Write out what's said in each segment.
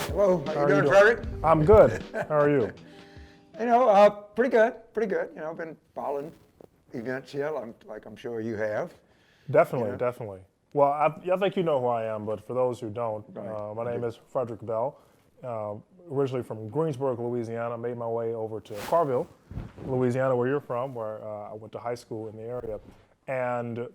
Hello, how you doing, Frederick? I'm good. How are you? Pretty good, pretty good. I've been following events here, like I'm sure you have. Definitely, definitely. Well, I think you know who I am, but for those who don't, Right. my name is Frederick Bell. Originally from Greensburg, Louisiana, made my way over to Carville, Louisiana, where you're from, where I went to high school in the area. And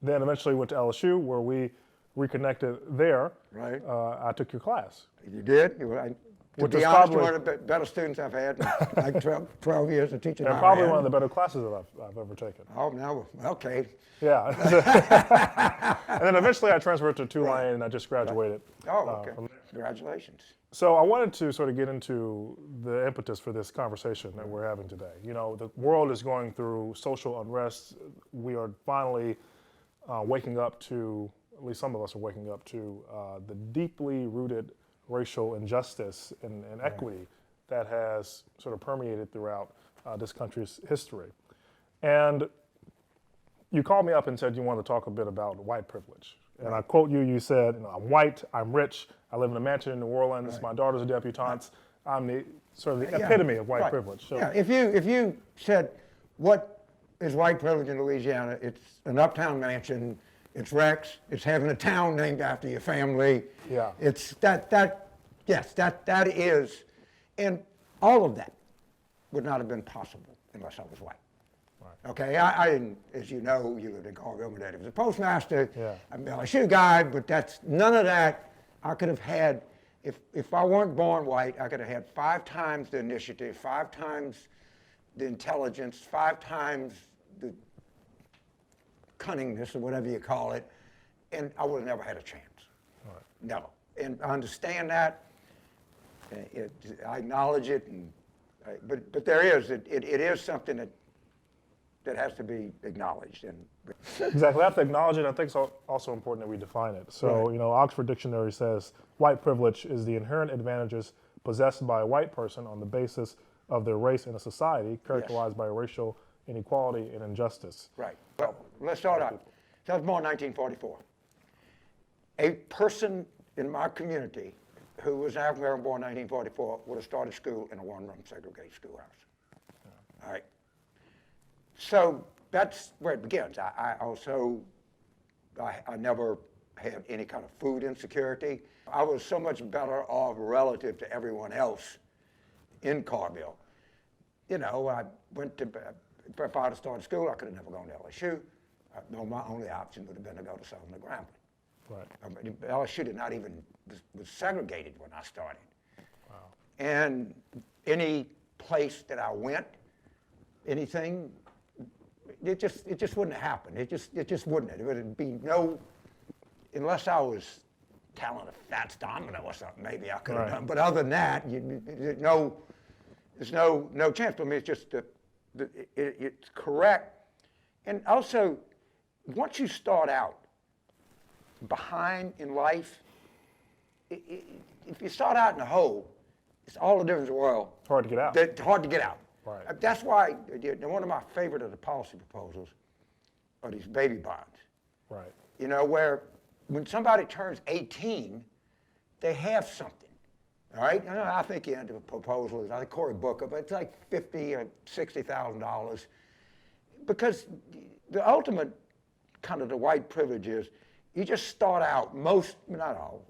then eventually went to LSU, where we reconnected there. Right. I took your class. You did? To Which be was honest, probably- one of the better students I've had in like 12 years of teaching. And probably one of the better classes that I've ever taken. Oh, now, okay. Yeah. And then eventually I transferred to Tulane and I just graduated. Oh, okay. Congratulations. So I wanted to sort of get into the impetus for this conversation that we're having today. The world is going through social unrest. We are finally waking up to, at least some of us are waking up to, the deeply rooted racial injustice and equity that has sort of permeated throughout this country's history. And you called me up and said you wanted to talk a bit about white privilege. And I quote you, you said, I'm white, I'm rich, I live in a mansion in New Orleans, my daughter's a debutante, I'm the sort of the epitome of white privilege. So, yeah, if you said, what is white privilege in Louisiana, it's an uptown mansion, it's Rex, it's having a town named after your family. Yeah. It's that is, and all of that would not have been possible unless I was white. Right. Okay, I didn't, as you know, you lived in Carville, my daddy was a postmaster. Yeah. I'm an LSU guy, but that's none of that I could have had. If I weren't born white, I could have had 5 times the initiative, 5 times the intelligence, 5 times the cunningness, or whatever you call it, and I would have never had a chance. Right. Never. And I understand that. I acknowledge it, but there is it is something that has to be acknowledged. And exactly, we have to acknowledge it. I think it's also important that we define it. So, Right. Oxford Dictionary says white privilege is the inherent advantages possessed by a white person on the basis of their race in a society characterized by racial inequality and injustice. Right. Well, let's start out. So I was born in 1944. A person in my community who was African American born in 1944 would have started school in a one-room segregated schoolhouse. All right. So that's where it begins. I never had any kind of food insecurity. I was so much better off relative to everyone else in Carville. I went to, if I had started school, I could have never gone to LSU. My only option would have been to go to Southern Grambling. Right. LSU did not even, was segregated when I started. Wow. And any place that I went, anything, it just wouldn't happen. It just wouldn't. It would be no, unless I was telling a Fats Domino or something, maybe I could have done. But other than that, there's no chance. I mean, it's just it's correct. And also, once you start out behind in life, if you start out in a hole, it's all the difference in the world. It's hard to get out. It's hard to get out. Right. That's why one of my favorite of the policy proposals are these baby bonds. Right. Where when somebody turns 18, they have something. All right. I think the end of the proposal is, I think Cory Booker, but it's like $50,000 or $60,000, because the ultimate kind of the white privilege is you just start out. Most, not all,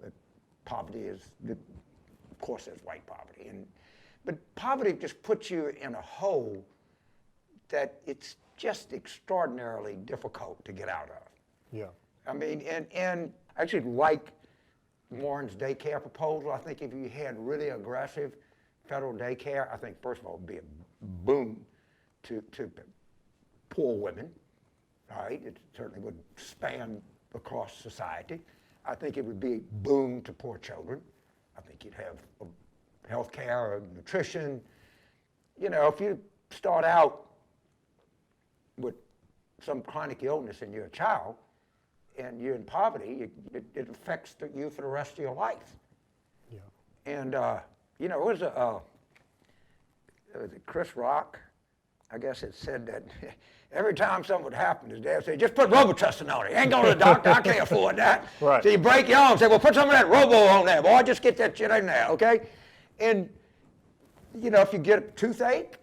poverty is, of course, there's white poverty, but poverty just puts you in a hole that it's just extraordinarily difficult to get out of. Yeah. I mean, and I actually like Warren's daycare proposal. I think if you had really aggressive federal daycare, I think, first of all, it would be a boom to poor women. All right, it certainly would span across society. I think it would be a boom to poor children. I think you'd have health care, nutrition. If you start out with some chronic illness in your child and you're in poverty, it affects you for the rest of your life. Yeah. And, it was Chris Rock I guess it said that every time something would happen, his dad would say, just put Robitussin on it. You ain't going to the doctor, I can't afford that. Right. So you break your arm, say, well, put some of that Robo on there, boy, just get that shit in there, okay? And, you know, if you get a toothache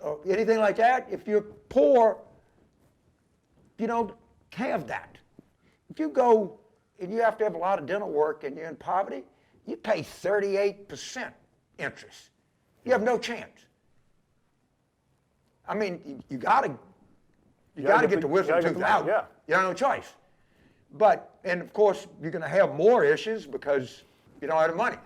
or anything like that, if you're poor, you don't have that. If you go and you have to have a lot of dental work and you're in poverty, you pay 38% interest. You have no chance. I mean, you gotta get the wisdom tooth out. Yeah. You have no choice. But, and of course, you're gonna have more issues because you don't have the money.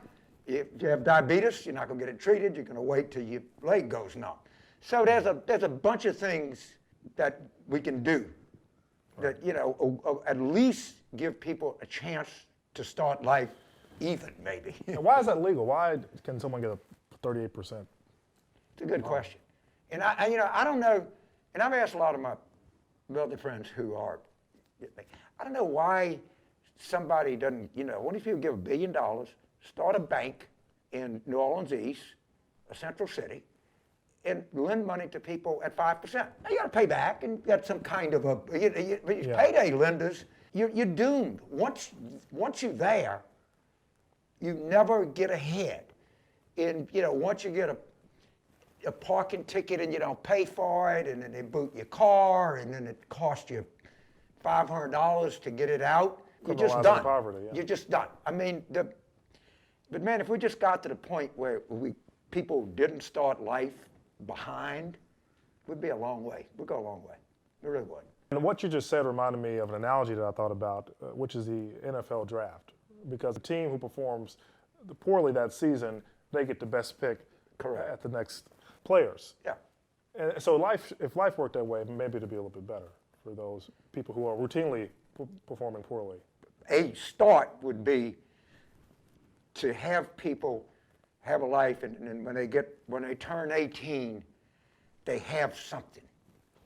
If you have diabetes, you're not gonna get it treated. You're gonna wait till your leg goes numb. So there's a bunch of things that we can do that, you know, at least give people a chance to start life even, maybe. And why is that legal? Why can someone get a 38%? It's a good question. And I, you know, I don't know, and I've asked a lot of my wealthy friends who are, I don't know why somebody doesn't, you know, what if you give $1 billion, start a bank in New Orleans East, a central city, and lend money to people at 5%. Now you got to pay back and get some kind of payday lenders. You're doomed. Once you're there, you never get ahead. And you know, once you get a parking ticket and you don't pay for it, and then they boot your car, and then it costs you $500 to get it out, you're just done. Poverty, yeah. You're just done. I mean, but man, if we just got to the point where people didn't start life behind, we'd be a long way. We'd go a long way. We really would. And what you just said reminded me of an analogy that I thought about, which is the NFL draft. Because the team who performs poorly that season, they get the best pick. Correct. At the next players. Yeah. And so if life worked that way, maybe it'd be a little bit better for those people who are routinely performing poorly. A start would be to have people have a life, and when they turn 18, they have something.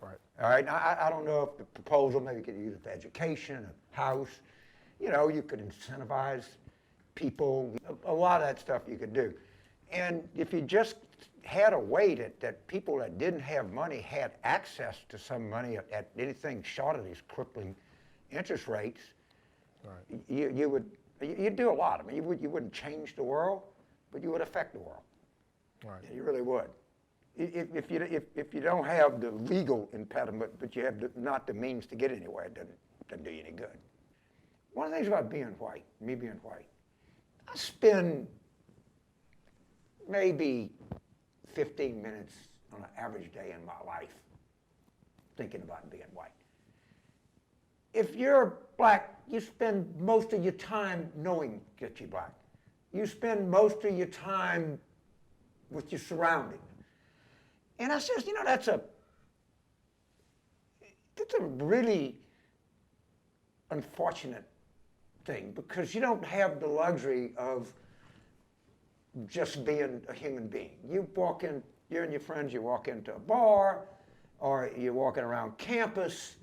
Right. All right. Now, I don't know if the proposal maybe could use it for education, a house. You know, you could incentivize people. A lot of that stuff you could do. And if you just had a way that people that didn't have money had access to some money at anything short of these crippling interest rates, right. You'd do a lot. I mean, you wouldn't change the world, but you would affect the world. Right. You really would. If you don't have the legal impediment, but you have not the means to get anywhere, it doesn't do you any good. One of the things about being white, me being white, I spend maybe 15 minutes on an average day in my life thinking about being white. If you're black, you spend most of your time knowing that you're black. You spend most of your time with your surroundings. And I says, you know, that's a really unfortunate thing, because you don't have the luxury of just being a human being. You and your friends, you walk into a bar, or you're walking around campus,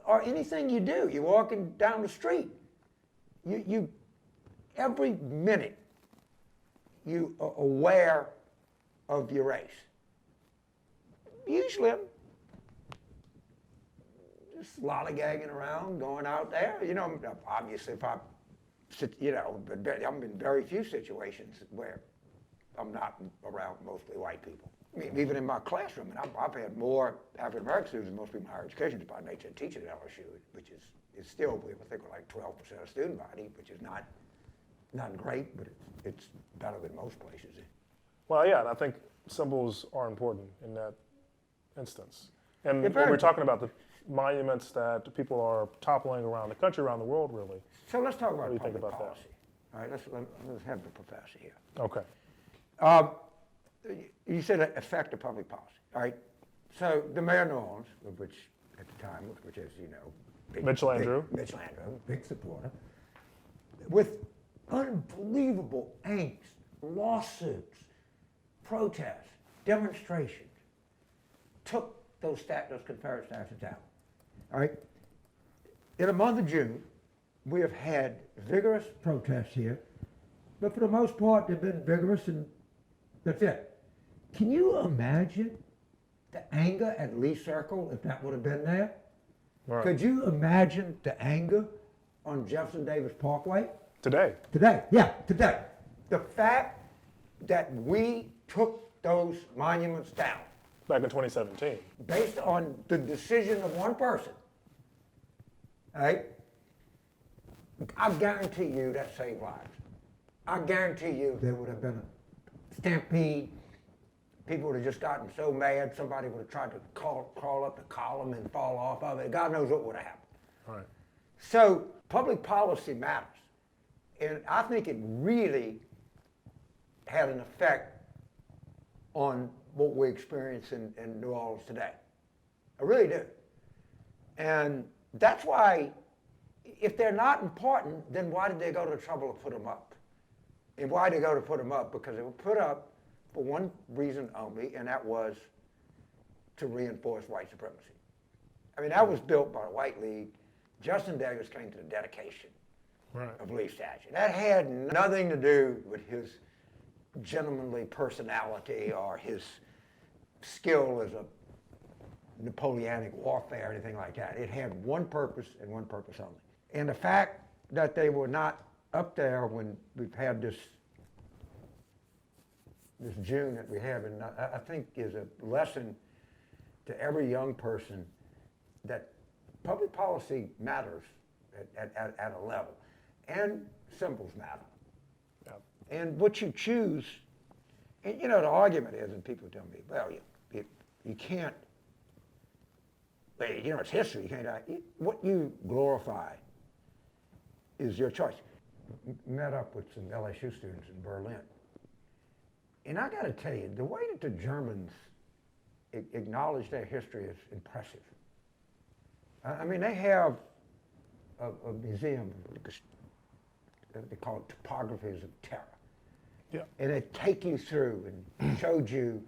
or anything you do, you're walking down the street. You every minute, you are aware of your race. Usually, just lollygagging around, going out there. You know, obviously, I'm in very few situations where I'm not around mostly white people. I mean, even in my classroom, and I've had more African American students than most people in higher education by nature teaching at LSU, which is still, I think we're like 12% of student body, which is not great, but it's better than most places. Well, yeah, and I think symbols are important in that instance. And when we're talking about the monuments that people are toppling around the country, around the world, really. So let's talk about what do you think public about policy. All right, let's have the professor here. Okay. You said effective public policy. All right. So the mayor of New Orleans, which at the time, which is, you know, Mitch Landrieu, big supporter, with unbelievable angst, lawsuits, protests, demonstrations, took those Confederate statues out. All right. In the month of June, we have had vigorous protests here, but for the most part, they've been vigorous, and that's it. Can you imagine the anger at Lee Circle, if that would have been there. Right. Could you imagine the anger on Jefferson Davis Parkway? Today. Today, yeah, today. The fact that we took those monuments down Back in 2017. based on the decision of one person, right? I guarantee you that saved lives. I guarantee you there would have been a stampede. People would have just gotten so mad, somebody would have tried to crawl up the column and fall off of it. God knows what would have happened. Right. So public policy matters. And I think it really had an effect on what we experience in New Orleans today. I really do. And that's why, if they're not important, then why did they go to the trouble to put them up? And why did they go to put them up? Because they were put up for one reason only, and that was to reinforce white supremacy. I mean, that was built by the White League. Justin Davis came to the dedication of Lee's statue. That had nothing to do with his gentlemanly personality or his skill as a Napoleonic warfare or anything like that. It had one purpose and one purpose only. And the fact that they were not up there when we've had this June that we have, and I think is a lesson to every young person that public policy matters at a level, and symbols matter. Yep. And what you choose, and the argument is, and people tell me, well, you can't, it's history, you can't, what you glorify is your choice. Met up with some LSU students in Berlin. And I got to tell you, the way that the Germans acknowledge their history is impressive. I mean, they have a museum, they call it Topographies of Terror. Yeah. And they take you through and showed you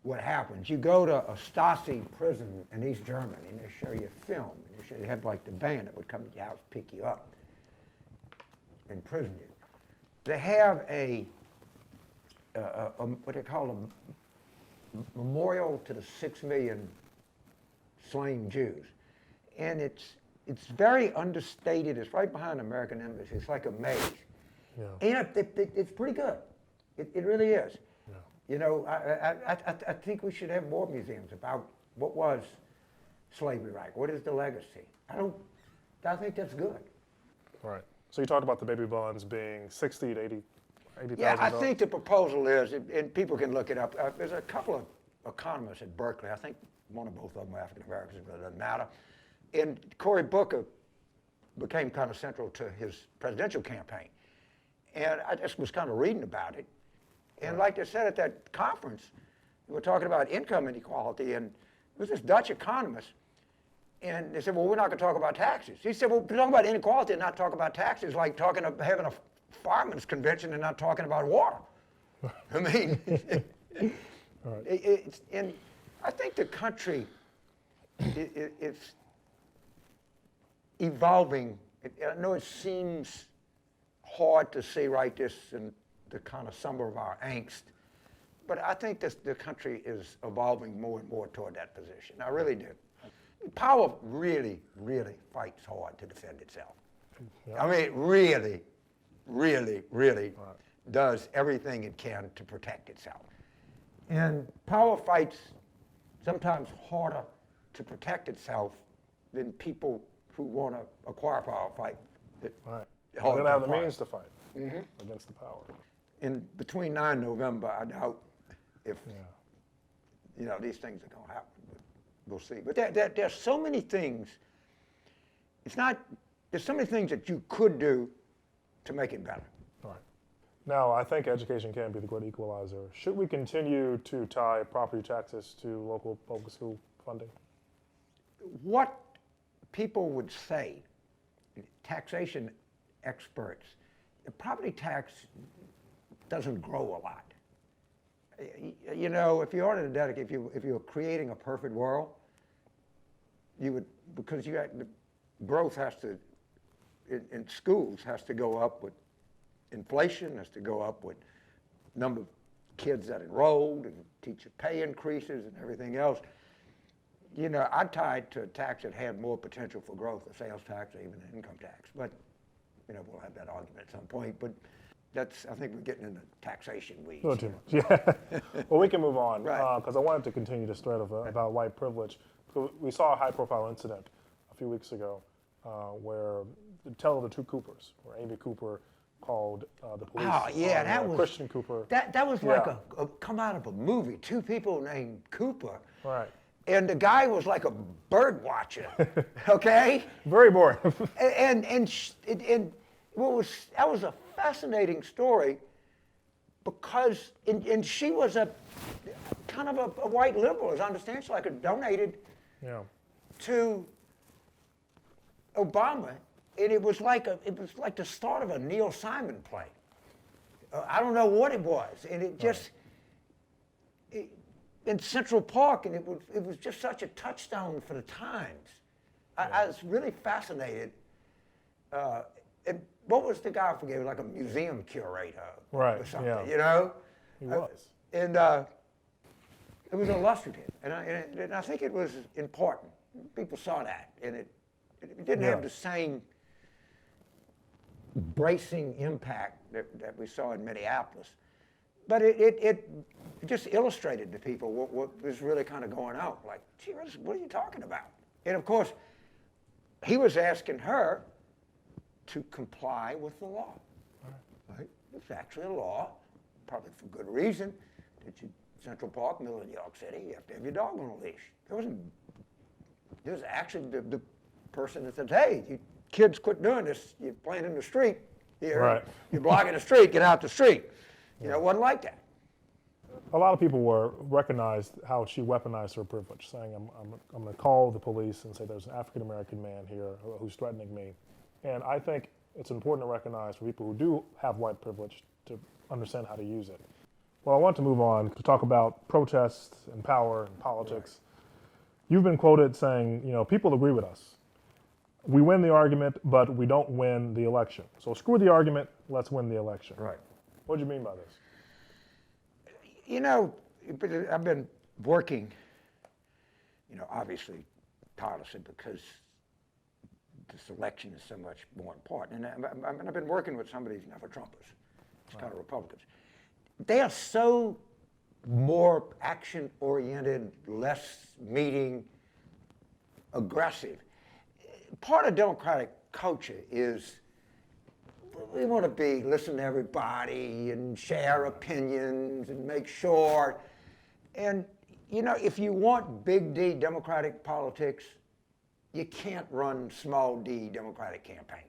what happens. You go to a Stasi prison in East Germany, and they show you film. And they have like the band that would come to your house, pick you up, and prison you. They have what they call a memorial to the 6 million slain Jews. And it's very understated. It's right behind the American Embassy. It's like a maze. Yeah. And it's pretty good. It really is. Yeah. I think we should have more museums about what was slavery like. What is the legacy? I think that's good. Right. So you talked about the baby bonds being 60 to 80,000. Yeah, I think the proposal is, and people can look it up. There's a couple of economists at Berkeley. I think one or both of them are African Americans, but it doesn't matter. And Cory Booker became kind of central to his presidential campaign. And I just was kind of reading about it. And like they said at that conference, we were talking about income inequality, and it was this Dutch economist. And they said, well, we're not going to talk about taxes. He said, well, we're talking about inequality and not talk about taxes, like having a fireman's convention and not talking about water. I mean, right. And I think the country is evolving. I know it seems hard to say right this and the kind of summer of our angst, but I think the country is evolving more and more toward that position. I really do. Power really, really fights hard to defend itself. Yeah. I mean, it really, really, really does everything it can to protect itself. And power fights sometimes harder to protect itself than people who want to acquire power fight. Right. They don't have the means to fight against the power. And between 9 November, I doubt if these things are going to happen. We'll see. But there's so many things. There's so many things that you could do to make it better. All right. Now, I think education can be the great equalizer. Should we continue to tie property taxes to local public school funding? What people would say, taxation experts, the property tax doesn't grow a lot. If you ordered a dedicate, if you were creating a perfect world, you would, because the growth has to, in schools, has to go up with inflation, has to go up with number of kids that enrolled and teacher pay increases and everything else. You know, I tied to a tax that had more potential for growth, a sales tax or even an income tax. But, you know, we'll have that argument at some point. But that's, I think we're getting into taxation weeds. A little too much, yeah. Well, we can move on, Right. because I wanted to continue this thread about white privilege. We saw a high-profile incident a few weeks ago where the tale of the two Coopers, where Amy Cooper called the police Oh, yeah, on that was Christian Cooper. That was like Yeah. a come out of a movie. Two people named Cooper. Right. And the guy was like a bird watcher, okay? Very boring. And what was, that was a fascinating story because, and she was a kind of a white liberal, as I understand. She like donated Yeah. to Obama, and it was like the start of a Neil Simon play. I don't know what it was, and it just in Central Park, and it was just such a touchstone for the times. I was really fascinated. And what was the guy I forget? He was like a museum curator, Right, or something. yeah. You know, He was. and it was illustrative, and I think it was important. People saw that, and it didn't have the same bracing impact that we saw in Minneapolis, but it just illustrated to people what was really kind of going on. Like, gee, what are you talking about? And of course, he was asking her to comply with the law. Right? It's actually a law, probably for good reason, that you, Central Park, middle of New York City, you have to have your dog on a leash. There was actually the person that said, hey, you kids quit doing this, you're playing in the street here, Right. you're blocking the street, get out the street. You know, it wasn't like that. A lot of people recognized how she weaponized her privilege, saying, I'm going to call the police and say there's an African-American man here who's threatening me. And I think it's important to recognize for people who do have white privilege to understand how to use it. Well, I want to move on to talk about protests and power and politics. Right. You've been quoted saying, you know, people agree with us. We win the argument, but we don't win the election. So screw the argument, let's win the election. Right. What do you mean by this? You know, I've been working, you know, obviously tirelessly because this election is so much more important. And I've been working with some of these never-Trumpers, these kind of Republicans. They are so more action-oriented, less meeting, aggressive. Part of democratic culture is we want to listen to everybody and share opinions and make sure. And, you know, if you want big D democratic politics, you can't run small d democratic campaigns.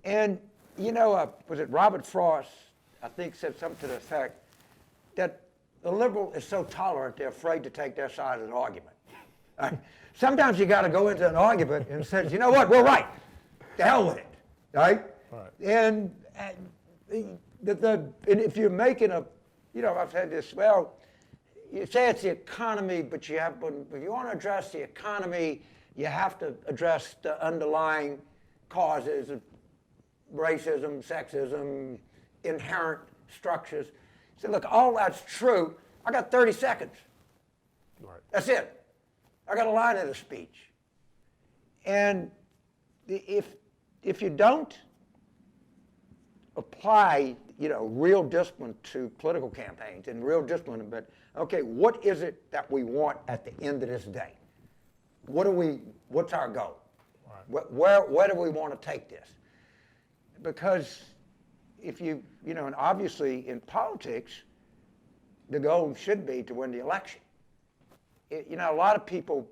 And, you know, was it Robert Frost, I think, said something to the effect that the liberal is so tolerant they're afraid to take their side in an argument. Sometimes you got to go into an argument and say, you know what, we're right. The hell with it, right? Right. And if you're making you know, I've said this, well, you say it's the economy, but if you want to address the economy, you have to address the underlying causes of racism, sexism, inherent structures. So look, all that's true. I got 30 seconds. Right. That's it. I got a line in the speech. And if you don't apply, you know, real discipline to political campaigns and real discipline, but okay, what is it that we want at the end of this day? What's our goal? Right. Where do we want to take this? Because if you know, and obviously in politics, the goal should be to win the election. You know, a lot of people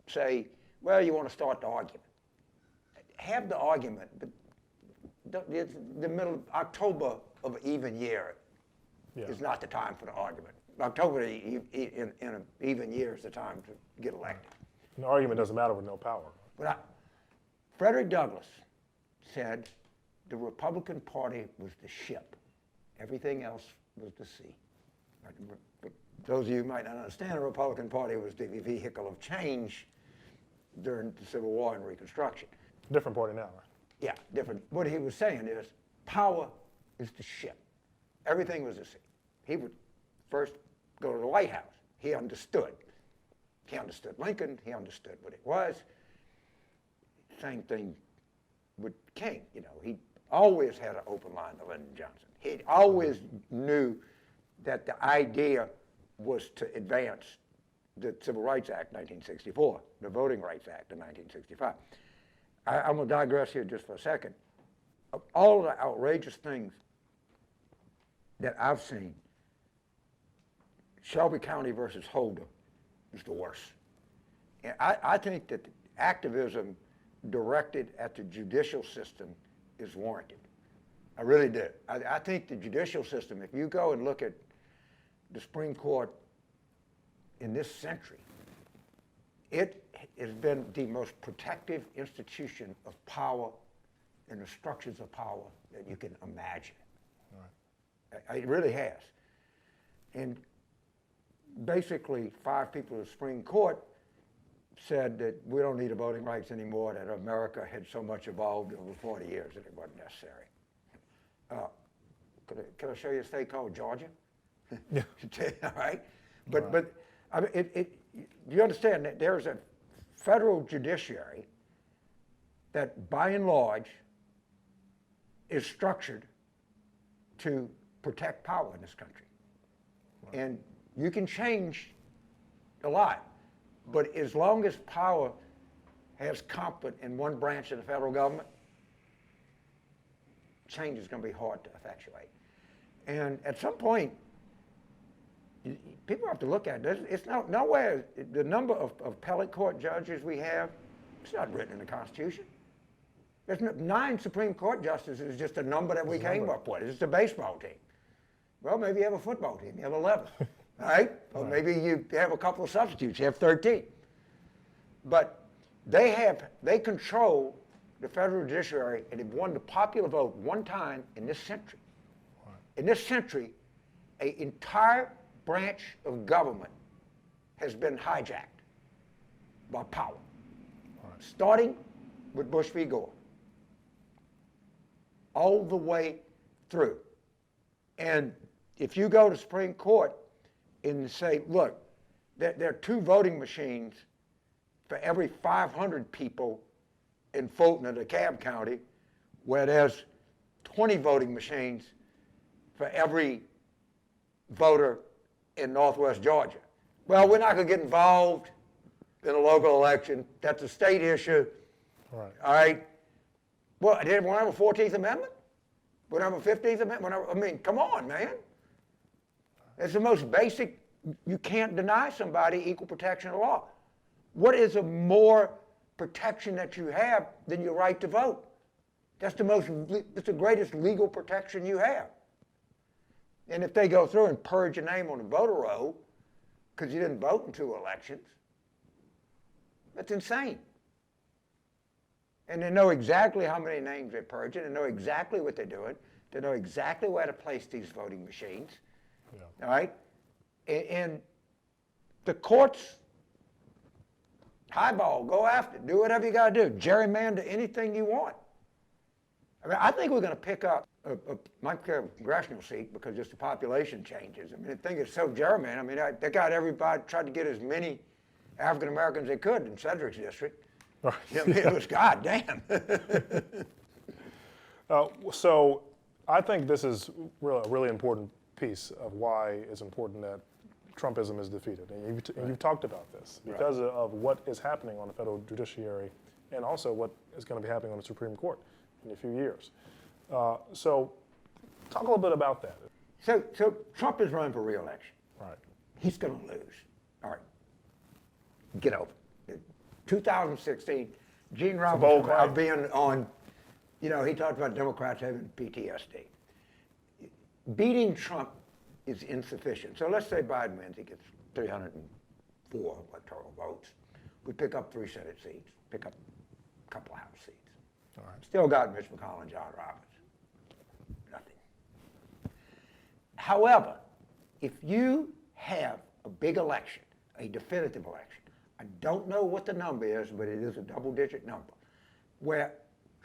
say, well, you want to start the argument. Have the argument, but the middle, October of an even year is not the time for the argument. October in an even year is the time to get elected. An argument doesn't matter with no power. But Frederick Douglass said the Republican Party was the ship. Everything else was the sea. Those of you who might not understand, the Republican Party was the vehicle of change during the Civil War and Reconstruction. Different party now, right? Yeah, different. What he was saying is power is the ship. Everything was the sea. he would first go to the White House. He understood. He understood Lincoln. He understood what it was. Same thing with King. You know, he always had an open line to Lyndon Johnson. He always knew that the idea was to advance the Civil Rights Act 1964, the Voting Rights Act of 1965. I'm going to digress here just for a second. Of all the outrageous things that I've seen, Shelby County versus Holder is the worst. And I think that activism directed at the judicial system is warranted. I really do. I think the judicial system, if you go and look at the Supreme Court in this century, it has been the most protective institution of power and the structures of power that you can imagine. Right. It really has. And basically, 5 people in the Supreme Court said that we don't need voting rights anymore, that America had so much evolved over 40 years that it wasn't necessary. Can I show you a state called Georgia? Yeah. All right? But I mean, you understand that there's a federal judiciary that, by and large, is structured to protect power in this country. Right. And you can change a lot, but as long as power has comfort in one branch of the federal government, change is going to be hard to effectuate. And at some point, people have to look at this. It's nowhere, the number of appellate court judges we have, it's not written in the Constitution. There's 9 Supreme Court justices is just a number that we came up with. It's just a baseball team. Well, maybe you have a football team, you have 11, right? Or maybe you have a couple of substitutes, you have 13. But they control the federal judiciary, and they've won the popular vote one time in this century. Right. In this century, an entire branch of government has been hijacked by power, right, starting with Bush v. Gore, all the way through. And if you go to Supreme Court and say, look, there are 2 voting machines for every 500 people in Fulton or DeKalb County, where there's 20 voting machines for every voter in Northwest Georgia. Well, we're not going to get involved in a local election. That's a state issue. Right. All right. Well, did we have a 14th Amendment? We don't have a 15th Amendment? I mean, come on, man. It's the most basic. You can't deny somebody equal protection of law. What is a more protection that you have than your right to vote? That's the greatest legal protection you have. And if they go through and purge your name on the voter roll because you didn't vote in 2 elections, that's insane. And they know exactly how many names they're purging. They know exactly what they're doing. They know exactly where to place these voting machines. Yeah. All right? And the courts, highball, go after it. Do whatever you got to do. Gerrymander anything you want. I mean, I think we're going to pick up my congressional seat because just the population changes. I mean, the thing is so gerrymandered. I mean, they got everybody, tried to get as many African Americans they could in Cedric's district. Right. I mean, it was goddamn. So I think this is a really important piece of why it's important that Trumpism is defeated. And you've talked about this because of what is happening on the federal judiciary and also what is going to be happening on the Supreme Court in a few years. So talk a little bit about that. So Trump is running for re-election. Right. He's going to lose. All right. Get over it. 2016, Gene Roberts being on, he talked about Democrats having PTSD. Beating Trump is insufficient. So let's say Biden wins, he gets 304 electoral votes. We pick up 3 Senate seats, pick up a couple of House seats. All right. Still got Mitch McConnell and John Roberts. Nothing. However, if you have a big election, a definitive election, I don't know what the number is, but it is a double-digit number, where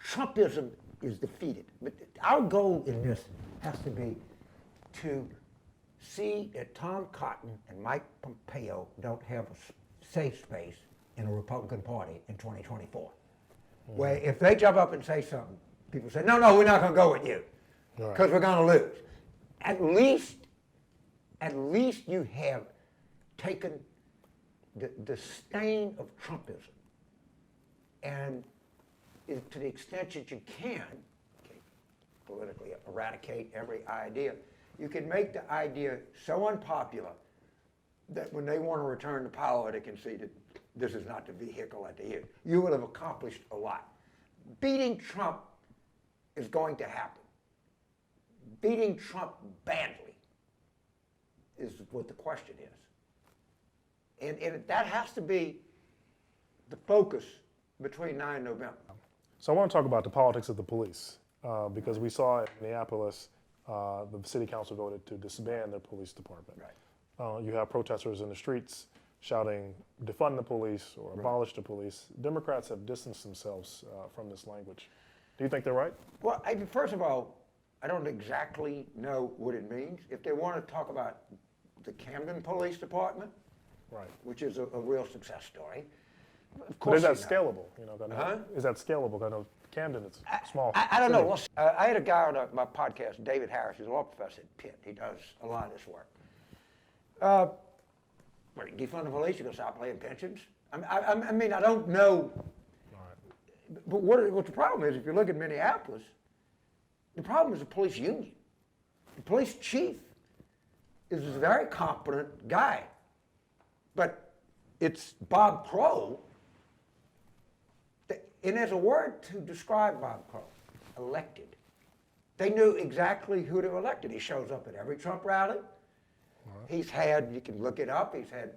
Trumpism is defeated. But our goal in this has to be to see that Tom Cotton and Mike Pompeo don't have a safe space in the Republican Party in 2024. Where if they jump up and say something, people say, no, we're not going to go with you because we're going to lose. At least you have taken the stain of Trumpism and to the extent that you can politically eradicate every idea, you can make the idea so unpopular that when they want to return to power, they can see that this is not the vehicle that they use. You will have accomplished a lot. Beating Trump is going to happen. Beating Trump badly is what the question is. And that has to be the focus between now and November. So I want to talk about the politics of the police because we saw in Minneapolis, the city council voted to disband their police department. Right. You have protesters in the streets shouting, defund the police or abolish the police. Democrats have distanced themselves from this language. Do you think they're right? Well, first of all, I don't exactly know what it means. If they want to talk about the Camden Police Department, which is a real success story, of course. But is that scalable? Is that scalable? I know Camden is small. I don't know. Well, I had a guy on my podcast, David Harris, who's a law professor at Pitt. He does a lot of this work. Defund the police, you're going to stop paying pensions? I mean, I don't know. But what the problem is, if you look at Minneapolis, the problem is the police union. The police chief is a very competent guy. But it's Bob Crow. And there's a word to describe Bob Crow, elected. They knew exactly who to elect. He shows up at every Trump rally. He's had, you can look it up, he's had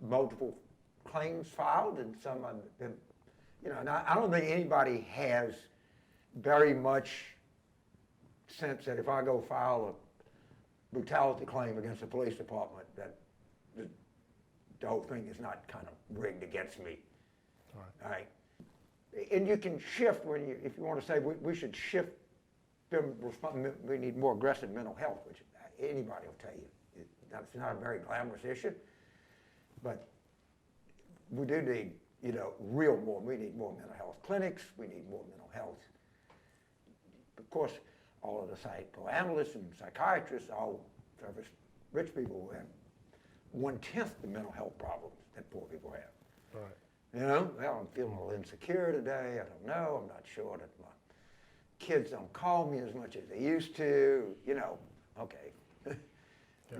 multiple claims filed and some of them, now I don't think anybody has very much sense that if I go file a brutality claim against the police department that the whole thing is not kind of rigged against me. All right. And you can shift if you want to say we should shift them, we need more aggressive mental health, which anybody will tell you. It's not a very glamorous issue, but we do need, we need more mental health clinics, we need more mental health. Of course, all of the psychoanalysts and psychiatrists, all service rich people who have 1/10 the mental health problems that poor people have. Right. Well, I'm feeling a little insecure today. I don't know. I'm not sure that my kids don't call me as much as they used to. Okay.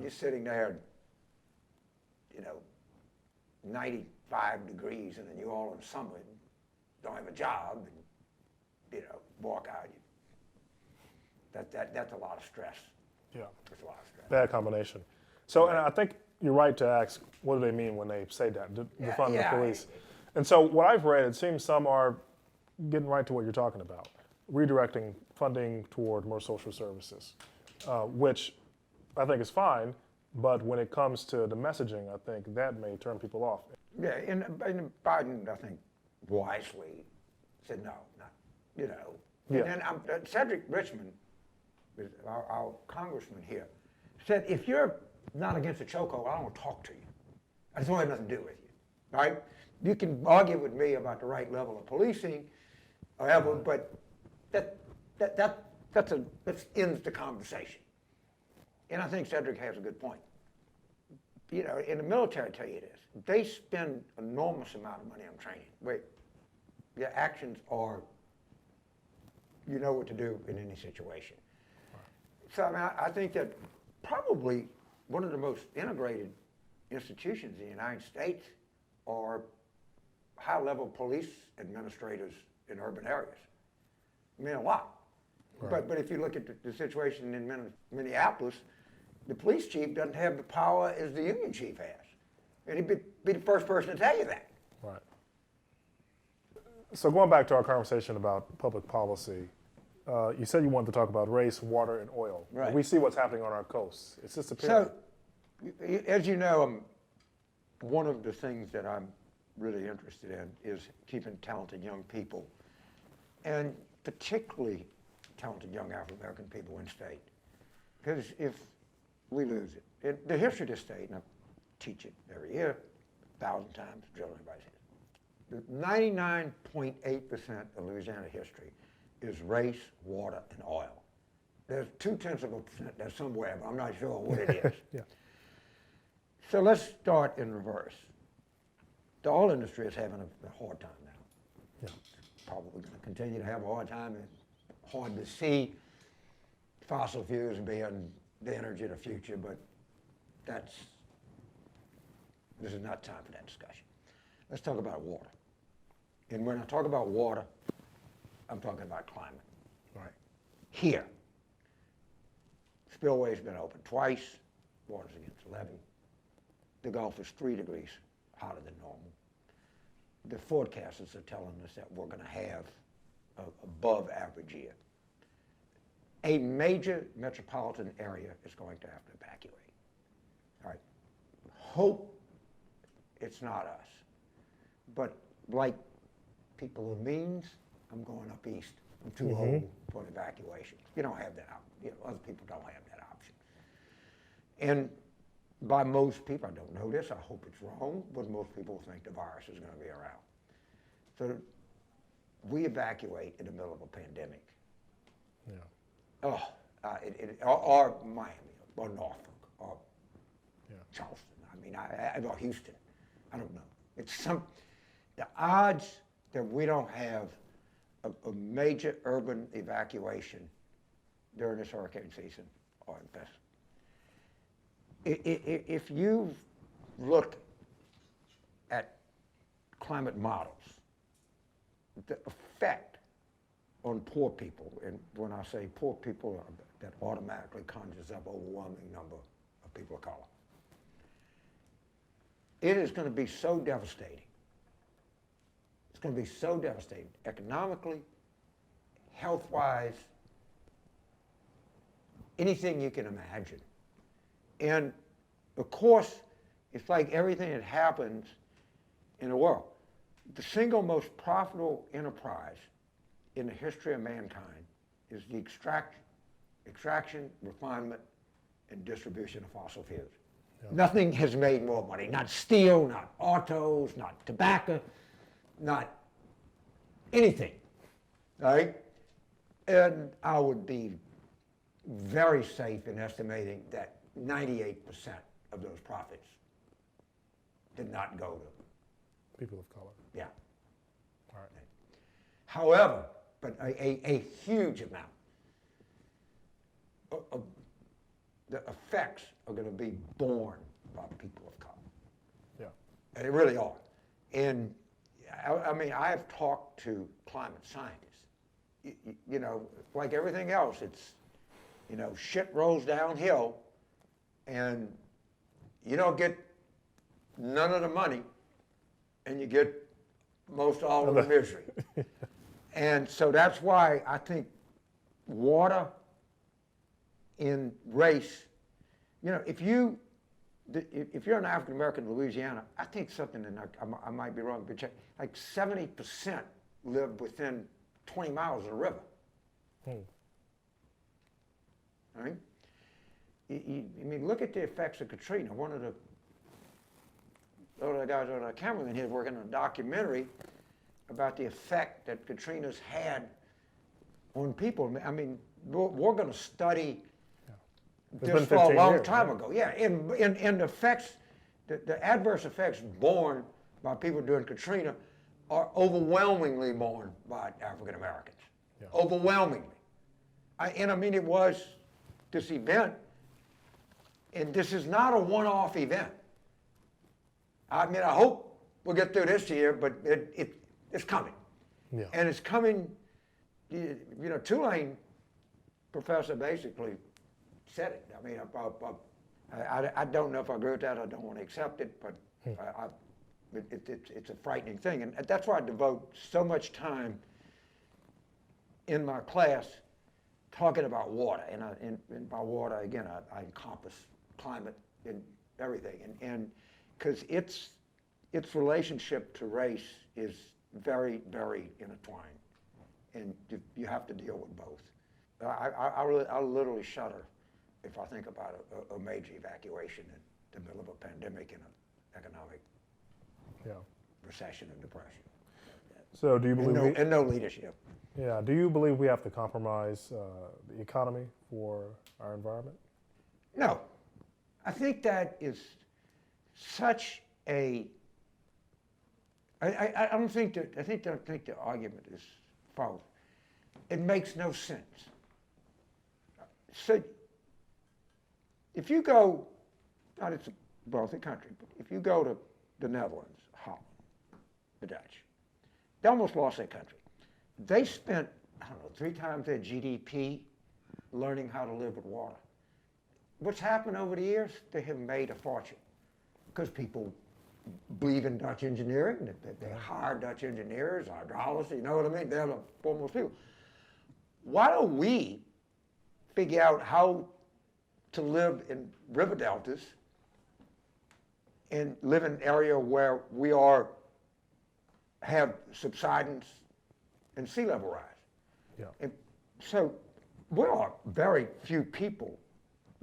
You're sitting there, 95 degrees in a New Orleans summer, and don't have a job, and, walk out. That's a lot of stress. Yeah. That's a lot of stress. Bad combination. So, and I think you're right to ask, what do they mean when they say that, defund the police? And so what I've read, it seems some are getting right to what you're talking about, redirecting funding toward more social services, which I think is fine, but when it comes to the messaging, I think that may turn people off. Yeah, and Biden, I think, wisely said no, not, Yeah. And then Cedric Richmond, our congressman here, said, if you're not against the chokehold, I don't want to talk to you. I just don't have nothing to do with you, right? You can argue with me about the right level of policing, however, but that ends the conversation. And I think Cedric has a good point. In the military, I tell you this, they spend enormous amount of money on training. Their actions are, you know what to do in any situation. So I think that probably one of the most integrated institutions in the United States are high-level police administrators in urban areas. I mean, a lot. Right. But if you look at the situation in Minneapolis, the police chief doesn't have the power as the union chief has. And he'd be the first person to tell you that. Right. So going back to our conversation about public policy, you said you wanted to talk about race, water, and oil. Right. We see what's happening on our coasts. It's disappearing. So, as you know, one of the things that I'm really interested in is keeping talented young people, and particularly talented young African-American people in state. Because if we lose it. The history of the state, and I teach it every year, 1,000 times, drill anybody's head. 99.8% of Louisiana history is race, water, and oil. There's 0.2% there somewhere, but I'm not sure what it is. Yeah. So let's start in reverse. The oil industry is having a hard time now. Yeah. Probably going to continue to have a hard time. It's hard to see fossil fuels being the energy of the future, but this is not time for that discussion. Let's talk about water. And when I talk about water, I'm talking about climate. Right. Here, spillway's been open twice, water's against levee. The Gulf is 3 degrees hotter than normal. The forecasters are telling us that we're going to have an above average year. A major metropolitan area is going to have to evacuate. All right. Hope it's not us. But like people of means, I'm going up east. I'm too old for an evacuation. You don't have that option. Other people don't have that option. And by most people, I don't know this, I hope it's wrong, but most people think the virus is going to be around. So we evacuate in the middle of a pandemic. Yeah. Or Miami, or Norfolk, or Charleston. I mean, or Houston. I don't know. The odds that we don't have a major urban evacuation during this hurricane season are impressive. If you look at climate models, the effect on poor people, and when I say poor people, that automatically conjures up an overwhelming number of people of color. It is going to be so devastating. It's going to be so devastating economically, health-wise, anything you can imagine. And of course, it's like everything that happens in the world. The single most profitable enterprise in the history of mankind is the extraction, refinement, and distribution of fossil fuels. Yeah. Nothing has made more money. Not steel, not autos, not tobacco, not anything, right? And I would be very safe in estimating that 98% of those profits did not go to people of color. Yeah. All right. However, but a huge amount of the effects are going to be borne by people of color. Yeah. And they really are. And I mean, I have talked to climate scientists. You know, like everything else, it's, you know, shit rolls downhill and you don't get none of the money and you get most all of the misery. And so that's why I think water in race, you know, if you're an African American in Louisiana, I think something, and I might be wrong, but like 70% live within 20 miles of the river. Right? I mean, look at the effects of Katrina. One of the guys on the cameraman here working on a documentary about the effect that Katrina's had on people. I mean, we're going to study this for a long time ago. Yeah, and the effects, the adverse effects borne by people during Katrina are overwhelmingly borne by African Americans. Yeah. Overwhelmingly. And I mean, it was this event, and this is not a one-off event. I mean, I hope we'll get through this year, but it's coming. Yeah. And it's coming, you know, Tulane professor basically said it. I mean, I don't know if I agree with that. I don't want to accept it, but it's a frightening thing. And that's why I devote so much time in my class talking about water. And by water, again, I encompass climate and everything. And because its relationship to race is very, very intertwined. And you have to deal with both. I literally shudder if I think about a major evacuation in the middle of a pandemic and an economic recession and depression. So do you believe and no leadership. Yeah. Do you believe we have to compromise the economy for our environment? No. I think that is such a. I don't think that. I think the argument is false. It makes no sense. So, if you go, not it's a wealthy country, but if you go to the Netherlands, Holland, the Dutch, they almost lost their country. They spent, I don't know, 3 times their GDP learning how to live with water. What's happened over the years? They have made a fortune because people believe in Dutch engineering. They hire Dutch engineers, hydraulics, you know what I mean? They're the foremost people. Why don't we figure out how to live in river deltas and live in an area where we have subsidence and sea level rise? Yeah. And so there are very few people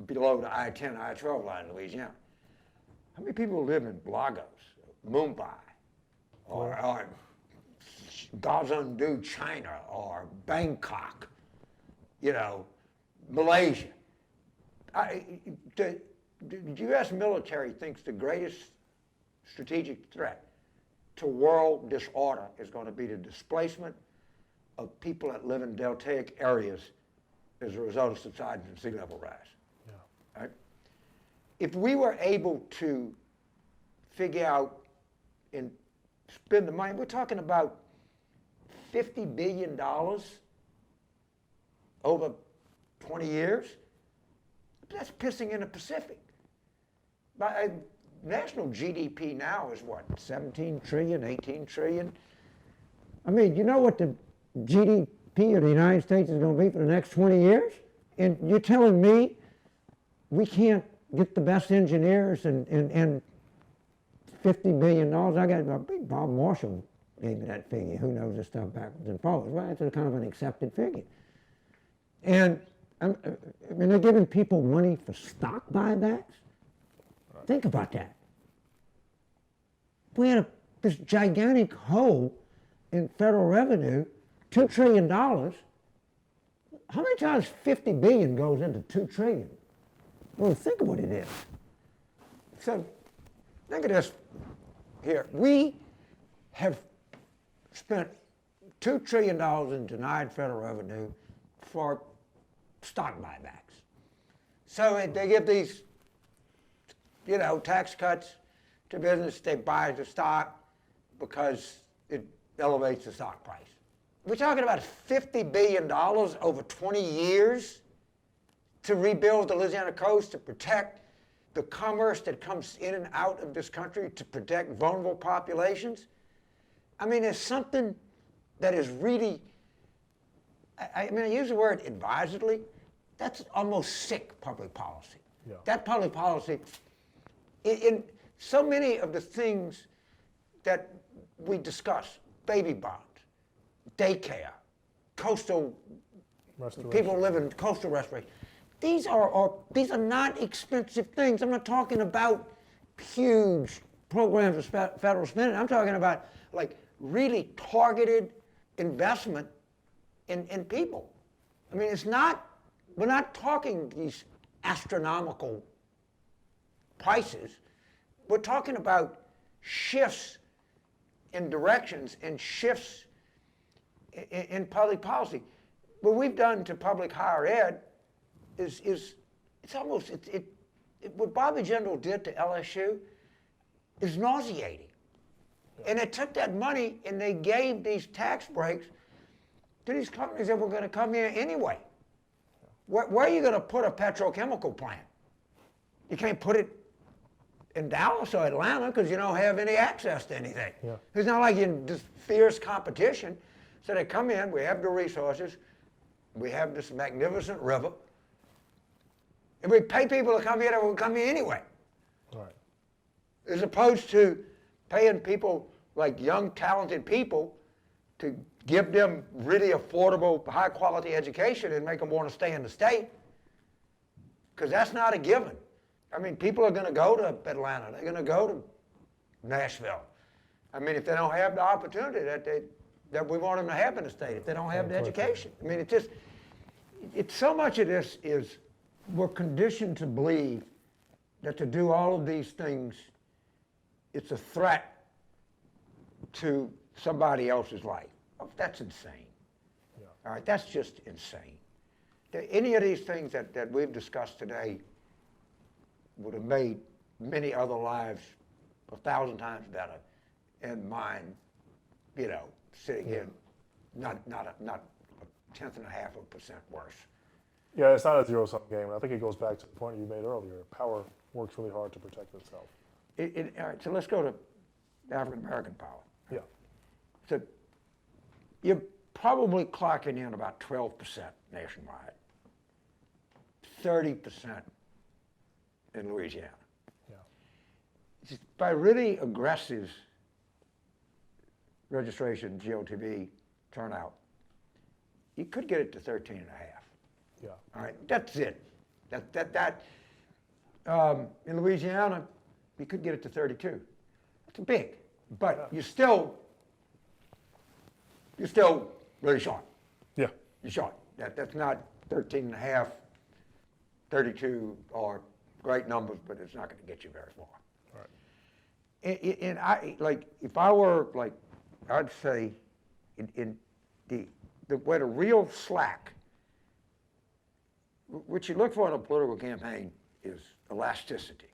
below the I-10, I-12 line in Louisiana. How many people live in Lagos, Mumbai, or Gaosundu, China, or Bangkok, Malaysia? The U.S. military thinks the greatest strategic threat to world disorder is going to be the displacement of people that live in deltaic areas as a result of subsidence and sea level rise. Yeah. Right? If we were able to figure out and spend the money, we're talking about $50 billion over 20 years. That's pissing in the Pacific. National GDP now is what, 17 trillion, 18 trillion? I mean, you know what the GDP of the United States is going to be for the next 20 years? And you're telling me we can't get the best engineers and $50 billion? I think Bob Marshall gave me that figure. Who knows this stuff backwards and forwards? Well, it's a kind of an accepted figure. And I mean, they're giving people money for stock buybacks. Think about that. We had this gigantic hole in federal revenue, $2 trillion. How many times 50 billion goes into 2 trillion? Well, think of what it is. So, think of this here. We have spent $2 trillion in denied federal revenue for stock buybacks. So they give these, tax cuts to business. They buy the stock because it elevates the stock price. We're talking about $50 billion over 20 years to rebuild the Louisiana coast, to protect the commerce that comes in and out of this country, to protect vulnerable populations. I mean, there's something that is really, I use the word advisedly. That's almost sick public policy. Yeah. That public policy, in so many of the things that we discuss, baby bonds, daycare, coastal, people live in coastal restoration. These are not expensive things. I'm not talking about huge programs of federal spending. I'm talking about like really targeted investment in people. I mean, we're not talking these astronomical prices. We're talking about shifts in directions and shifts in public policy. What we've done to public higher ed is it's almost, what Bobby Jindal did to LSU is nauseating. And they took that money and they gave these tax breaks to these companies that were going to come here anyway. Where are you going to put a petrochemical plant? You can't put it in Dallas or Atlanta because you don't have any access to anything. Yeah. It's not like you're in this fierce competition. So they come in, we have the resources, we have this magnificent river, and we pay people to come here that will come here anyway. Right. As opposed to paying people, like young, talented people, to give them really affordable, high-quality education and make them want to stay in the state. because that's not a given. I mean, people are going to go to Atlanta. They're going to go to Nashville. I mean, if they don't have the opportunity that we want them to have in the state, if they don't have the education. I mean, it's so much of this is we're conditioned to believe that to do all of these things, it's a threat to somebody else's life. Oh, that's insane. Yeah. All right, that's just insane. Any of these things that we've discussed today would have made many other lives 1,000 times better, and mine, sitting here, not a 1/10.5% worse. Yeah, it's not a zero-sum game. And I think it goes back to the point you made earlier. Power works really hard to protect itself. All right, so let's go to African American power. Yeah. So you're probably clocking in about 12% nationwide, 30% in Louisiana. Yeah. Just by really aggressive registration, GOTV turnout, you could get it to 13.5. Yeah. All right, that's it. In Louisiana, you could get it to 32. That's big, but you're still really short. Yeah. You're short. That's not 13.5, 32 are great numbers, but it's not going to get you very far. Right. And I if I were I'd say in where the real slack, what you look for in a political campaign is elasticity.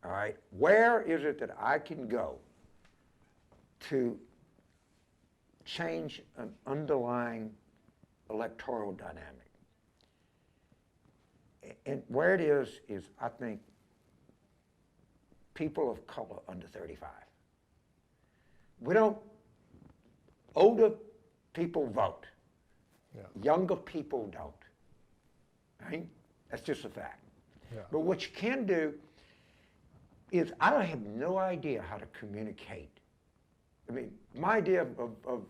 All right, where is it that I can go to change an underlying electoral dynamic? And where it is I think people of color under 35. Older people vote. Yeah. Younger people don't. Right? That's just a fact. Yeah. But what you can do is, I have no idea how to communicate. I mean, my idea of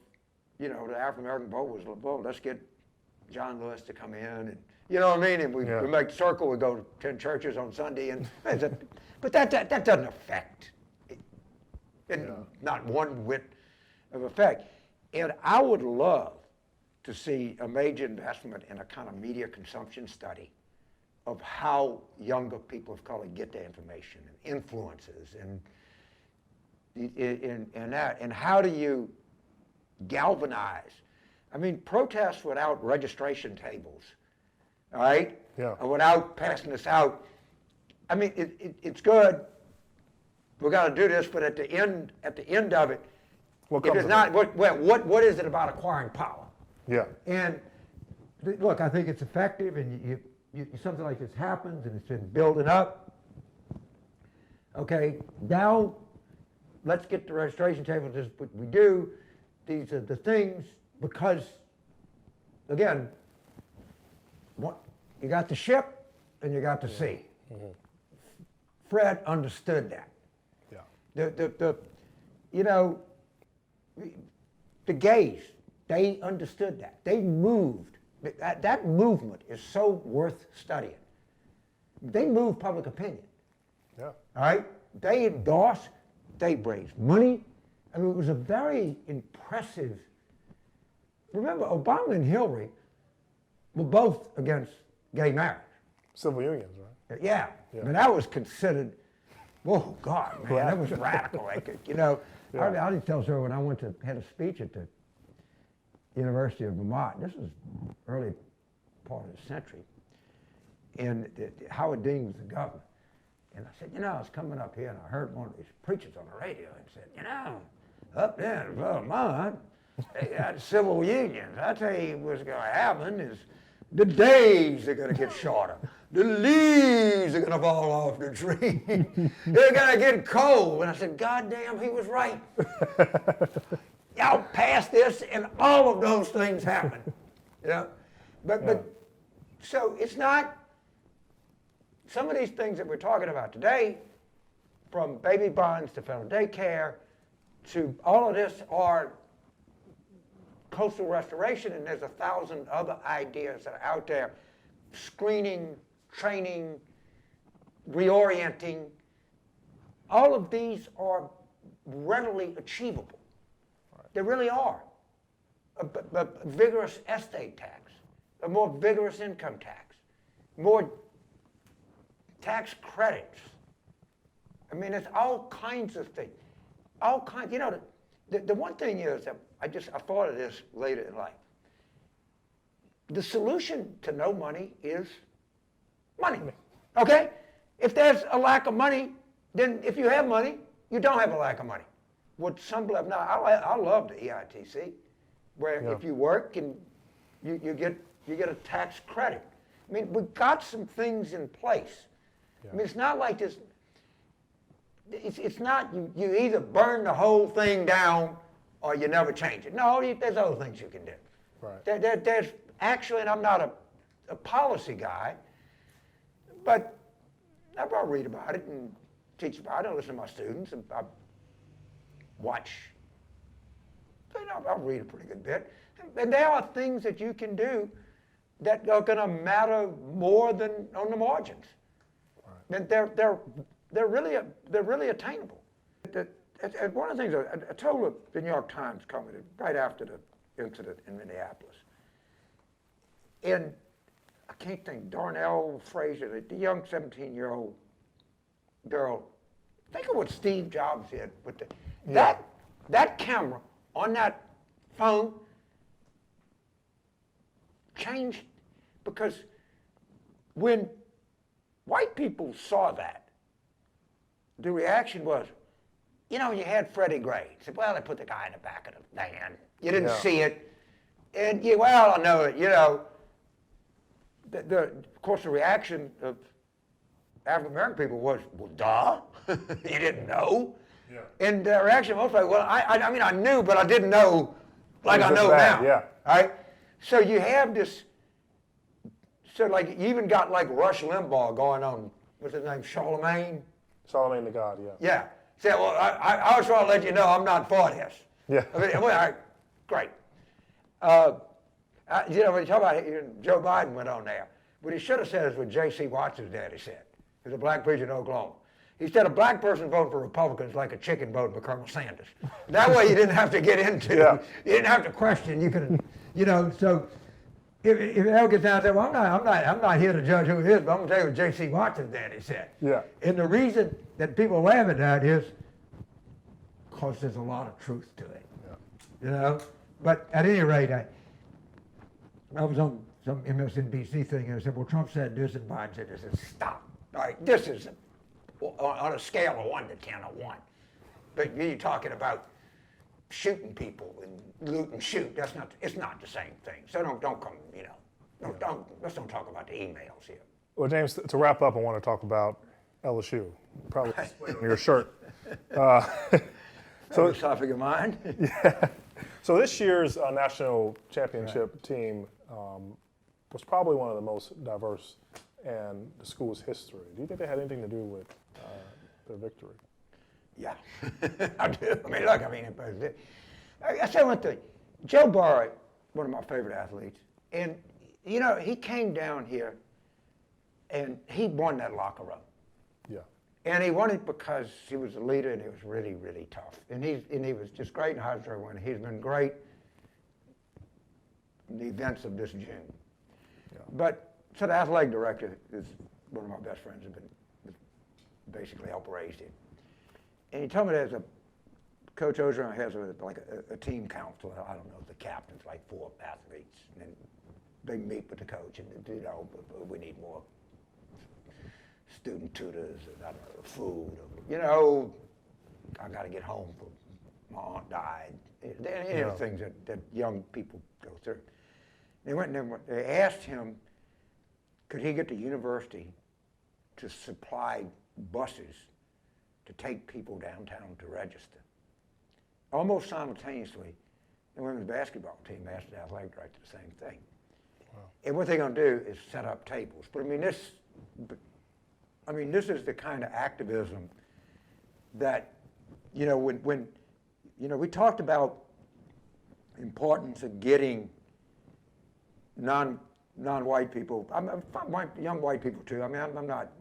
the African American vote was, well, let's get John Lewis to come in, and you know what I mean? And we make the circle, we go to 10 churches on Sunday, and but that doesn't affect it, not one whit of effect. And I would love to see a major investment in a kind of media consumption study of how younger people of color get their information and influences and how do you galvanize. I mean, protests without registration tables, all right? Yeah. Or without passing this out. I mean, it's good. We got to do this, but at the end of it, if it's not, what is it about acquiring power? Yeah. And look, I think it's effective, and something like this happens, and it's been building up. Okay, now let's get the registration table. This is what we do. These are the things, because, again, you got the ship and you got the sea. Mm-hmm. Fred understood that. Yeah. The gays, they understood that. They moved. That movement is so worth studying. They moved public opinion. Yeah. All right? They endorsed, they raised money. I mean, it was a very impressive. Remember, Obama and Hillary were both against gay marriage. Civil unions, right? Yeah. I mean, that was considered, oh God, man, that was radical. I didn't tell her when I went to had a speech at the University of Vermont. This was early part of the century. And Howard Dean was the governor. And I said, I was coming up here and I heard one of these preachers on the radio and said, up there in Vermont, they got civil unions. I tell you what's going to happen is the days are going to get shorter. The leaves are going to fall off the tree. They're going to get cold. And I said, God damn, he was right. Y'all pass this and all of those things happen. But so it's not, some of these things that we're talking about today, from baby bonds to federal daycare to all of this, are coastal restoration, and there's 1,000 other ideas that are out there. Screening training, reorienting, all of these are readily achievable. Right. They really are. A vigorous estate tax, a more vigorous income tax, more tax credits. I mean, it's all kinds of things. All kinds, you know, the one thing is that I thought of this later in life. The solution to no money is money, okay? If there's a lack of money, then if you have money, you don't have a lack of money. What some believe, now I love the EITC, where if you work and you get a tax credit. I mean, we've got some things in place. Yeah. I mean, it's not like this. It's not you either burn the whole thing down or you never change it. No, there's other things you can do. Right. There's actually, and I'm not a policy guy, but I'll read about it and teach about it. I listen to my students and I watch. You know, I'll read a pretty good bit. And there are things that you can do that are going to matter more than on the margins. Right. And they're really attainable. One of the things I told the New York Times commented right after the incident in Minneapolis. And I can't think, Darnell Frazier, the young 17-year-old girl, think of what Steve Jobs did with that camera on that phone changed, because when white people saw that, the reaction was, you know, you had Freddie Gray. Said, well, they put the guy in the back of the van. You didn't see it. And well, I know it, you know. Of course, the reaction of African American people was, well, duh, you didn't know. Yeah. And the reaction of most people, well, I mean, I knew, but I didn't know like I know now. Yeah. All right? So you have this, so like you even got like Rush Limbaugh going on, what's his name, Charlemagne the God, yeah. Yeah. Say, well, I was trying to let you know I'm not for this. Yeah. I mean, well, all right, great. You know, when you talk about it, Joe Biden went on there. What he should have said is what J.C. Watson's daddy said. He was a black preacher in Oklahoma. He said a black person voting for Republicans like a chicken voting for Colonel Sanders. That way you didn't have to get into, you didn't have to question. You could, you know, so if it ever gets down there, well, I'm not here to judge who it is, but I'm going to tell you what J.C. Watson's daddy said. Yeah. And the reason that people laugh at that is because there's a lot of truth to it. Yeah. You know? But at any rate, I was on some MSNBC thing and I said, well, Trump said this and Biden said this. I said, stop. All right, this is on a scale of 1 to 10 or 1. But you're talking about shooting people and loot and shoot. It's not the same thing. So don't come, you know, let's don't talk about the emails here. Well, James, to wrap up, I want to talk about LSU. Probably on your shirt. So topic of mine. Yeah. So this year's national championship team was probably one of the most diverse in the school's history. Do you think they had anything to do with their victory? Yeah, I do. I mean, look, I say one thing. Joe Burrow, one of my favorite athletes, and, you know, he came down here and he won that locker room. Yeah. And he won it because he was a leader and he was really, really tough. And he was just great in high school, and he's been great in the events of this June. Yeah. But so the athletic director is one of my best friends, has been basically helped raise him. And he told me there's Coach Ogeron has a team council. I don't know, the captain's like 4 athletes. And they meet with the coach and, you know, we need more student tutors, and I don't know, food, you know, I got to get home for my aunt died. Any of the things that young people go through. They went and they asked him, could he get the university to supply buses to take people downtown to register? Almost simultaneously, the women's basketball team asked the athletic director the same thing. Wow. And what they're going to do is set up tables. But this is the kind of activism that, you know, when you know, we talked about the importance of getting non-white people, young white people too. I mean, I'm not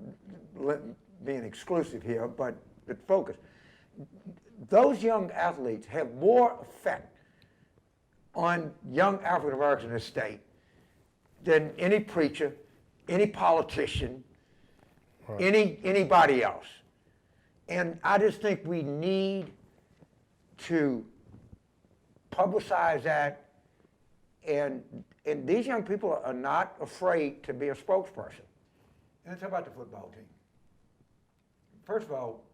being exclusive here, but focus. Those young athletes have more effect on young African Americans in this state than any preacher, any politician, anybody else. And I just think we need to publicize that, and these young people are not afraid to be a spokesperson. And let's talk about the football team. First of all,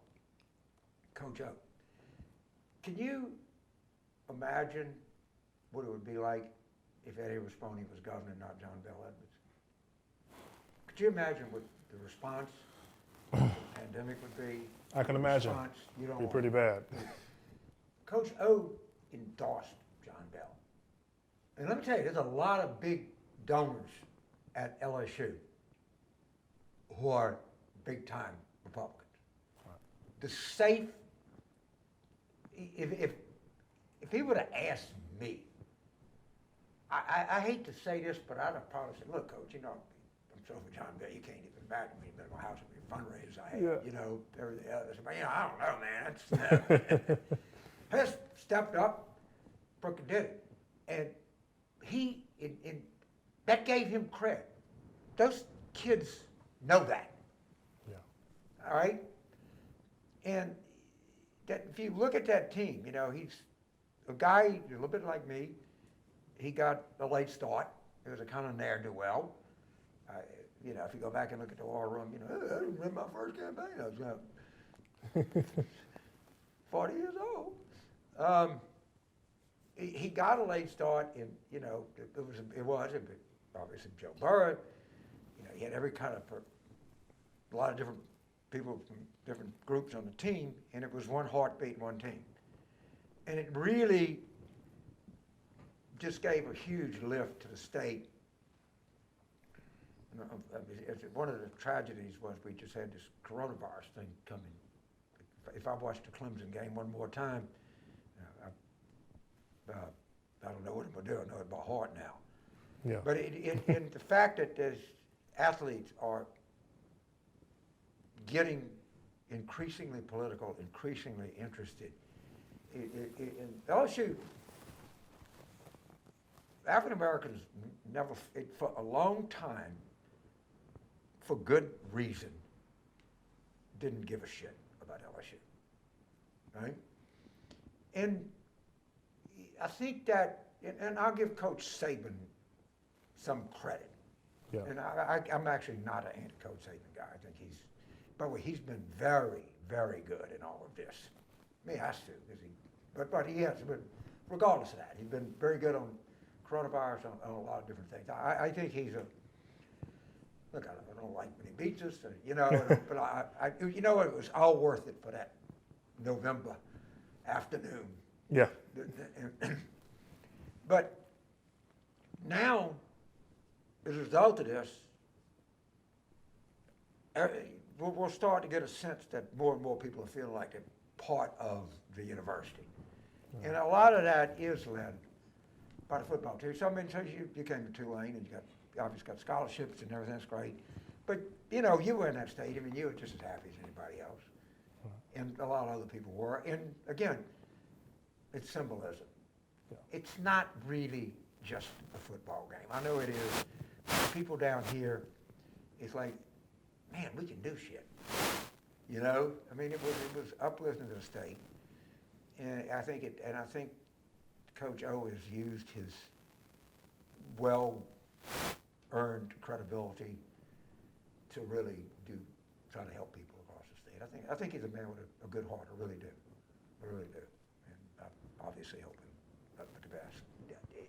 Coach O, can you imagine what it would be like if Eddie Rispone was governor, not John Bell Edwards? Could you imagine what the response to the pandemic would be? I can imagine. It'd be pretty bad. Coach O endorsed John Bell. And let me tell you, there's a lot of big donors at LSU who are big-time Republicans. The safe, if he would have asked me, I hate to say this, but I'd have probably said, look, Coach, you know, I'm so for John Bell, you can't even imagine me in my house with the fundraisers I had, you know, everything else. But, you know, I don't know, man. Hess stepped up, Brooke did it. And he, that gave him credit. Those kids know that. Yeah. All right? And that, if you look at that team, you know, he's a guy a little bit like me. He got a late start. It was a kind of ne'er-do-well. You know, if you go back and look at the war room, you know, I remember my first campaign. I was 40 years old. He got a late start, and you know, it was obviously Joe Burrow. You know, he had every kind of a lot of different people from different groups on the team, and it was one heartbeat, one team. And it really just gave a huge lift to the state. One of the tragedies was we just had this coronavirus thing coming. If I watched the Clemson game one more time, I don't know what I'm going to do. I know it by heart now. Yeah. But and the fact that there's athletes are getting increasingly political, increasingly interested. In LSU, African Americans never, for a long time, for good reason, didn't give a shit about LSU, right? And I think that, and I'll give Coach Saban some credit. Yeah. And I'm actually not an anti-Coach Saban guy. I think by the way, he's been very, very good in all of this. He has to, but he has. But regardless of that, he's been very good on coronavirus, on a lot of different things. I think he's look, I don't like when he beats us, you know, but you know what, it was all worth it for that November afternoon. Yeah. But now, as a result of this, we'll start to get a sense that more and more people are feeling like they're part of the university. And a lot of that is led by the football team. So, I mean, so you came to Tulane and you obviously got scholarships and everything, that's great. But, you know, you were in that stadium and you were just as happy as anybody else. And a lot of other people were. And again, it's symbolism. Yeah. It's not really just a football game. I know it is. But people down here, it's like, man, we can do shit. You know? I mean, it was uplifting to the state. And I think Coach O has used his well-earned credibility to really try to help people across the state. I think he's a man with a good heart. I really do. And I'm obviously hoping for the best.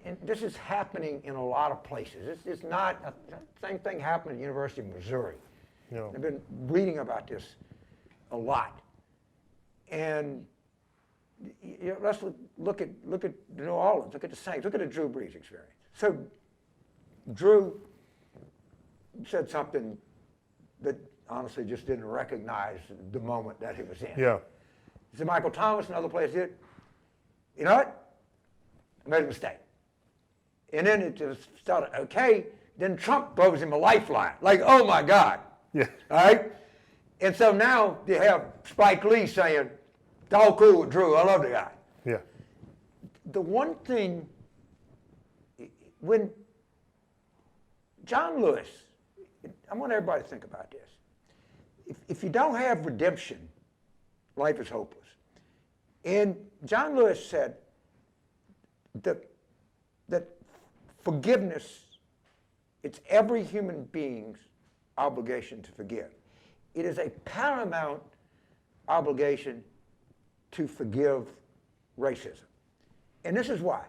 And this is happening in a lot of places. It's not the same thing happened at the University of Missouri. Yeah. I've been reading about this a lot. And you know, let's look at New Orleans, look at the Saints, look at the Drew Brees experience. So Drew said something that honestly just didn't recognize the moment that he was in. Yeah. He said, Michael Thomas and other players did, you know what? I made a mistake. And then it just started, okay, then Trump throws him a lifeline. Like, oh my God. Yeah. All right? And so now you have Spike Lee saying, it's all cool with Drew. I love the guy. Yeah. The one thing, when John Lewis, I want everybody to think about this. If you don't have redemption, life is hopeless. And John Lewis said that forgiveness, it's every human being's obligation to forgive. It is a paramount obligation to forgive racism. And this is why.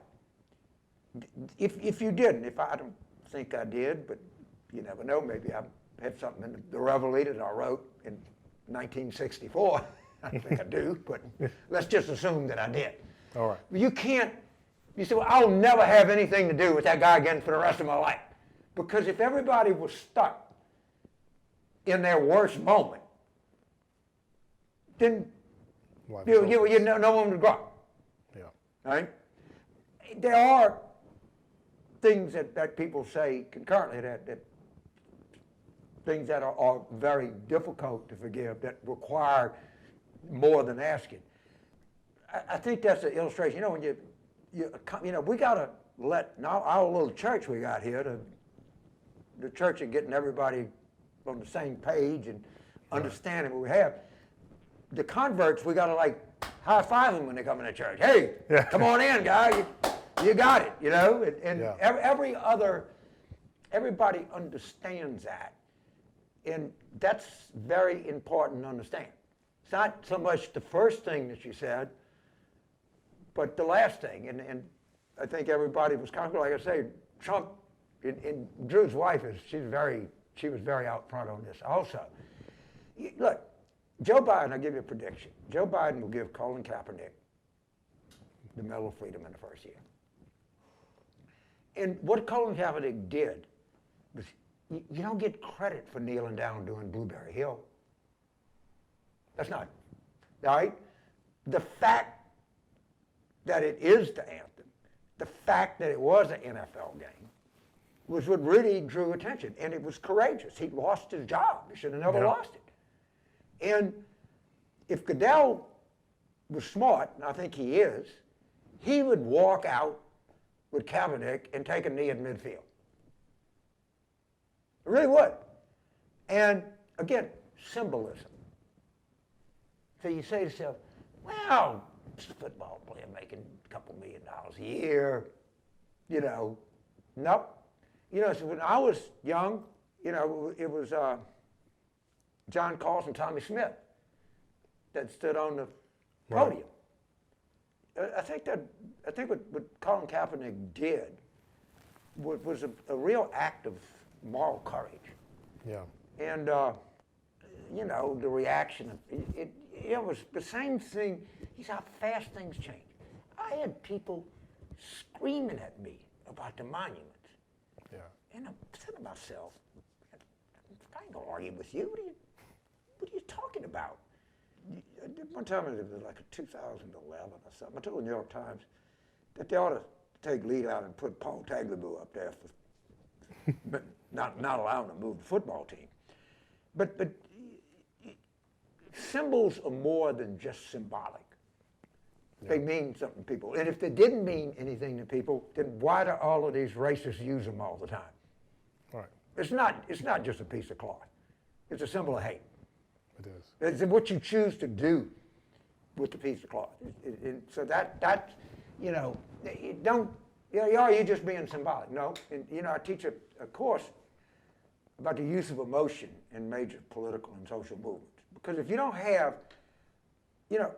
If you didn't, if I don't think I did, but you never know, maybe I have something in the Reveille that I wrote in 1964. I don't think I do, but let's just assume that I did. All right. You can't, you say, well, I'll never have anything to do with that guy again for the rest of my life. Because if everybody was stuck in their worst moment, then you know, no one would grow. Yeah. Right? There are things that people say concurrently that things that are very difficult to forgive, that require more than asking. I think that's an illustration. You know, when you know, we got to let, now our little church we got here, the church of getting everybody on the same page and understanding what we have. The converts, we got to like high five them when they come into church. Hey, come on in, guy. You got it, you know? And everybody understands that. And that's very important to understand. It's not so much the first thing that you said, but the last thing. And I think everybody was comfortable. Like I say, Trump, and Drew's wife, she was very out front on this also. Look, Joe Biden, I'll give you a prediction. Joe Biden will give Colin Kaepernick the Medal of Freedom in the first year. And what Colin Kaepernick did was, you don't get credit for kneeling down doing Blueberry Hill. That's not, all right? The fact that it is the anthem, the fact that it was an NFL game, was what really drew attention. And it was courageous. He lost his job. He should have never lost it. And if Goodell was smart, and I think he is, he would walk out with Kaepernick and take a knee at midfield. It really would. And again, symbolism. So you say to yourself, well, it's a football player making a couple $1 million a year, you know. Nope. You know, so when I was young, you know, it was John Carlson, Tommy Smith that stood on the podium. I think what Colin Kaepernick did was a real act of moral courage. Yeah. And you know, the reaction, it was the same thing. You see how fast things change. I had people screaming at me about the monuments. Yeah. And I'm saying to myself, I ain't gonna argue with you. What are you talking about? One time it was like 2011 or something. I told the New York Times that they ought to take lead out and put Paul Tagliabue up there for but not allowing him to move the football team. But symbols are more than just symbolic. Yeah. They mean something to people. And if they didn't mean anything to people, then why do all of these racists use them all the time? Right. It's not just a piece of cloth. It's a symbol of hate. It is. It's what you choose to do with the piece of cloth. So that you know, you don't, you know, are you just being symbolic? No. And, you know, I teach a course about the use of emotion in major political and social movements. Because if you don't have, you know,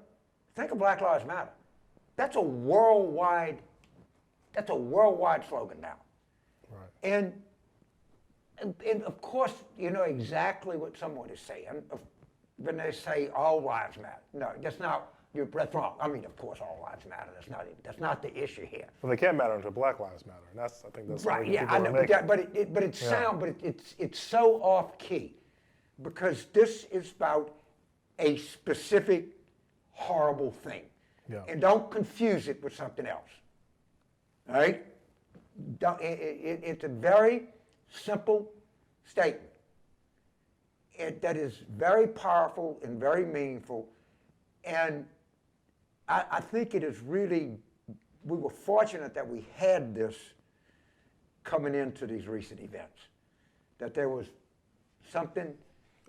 think of Black Lives Matter. That's a worldwide slogan now. Right. And of course, you know exactly what someone is saying when they say all lives matter. No, that's wrong. I mean, of course, all lives matter. That's not the issue here. Well, they can't matter until Black Lives Matter, and I think that's right. Yeah, I know, it's so off key, because this is about a specific horrible thing, and don't confuse it with something else. All right? It's a very simple statement that is very powerful and very meaningful. And I think it is really, we were fortunate that we had this coming into these recent events, that there was something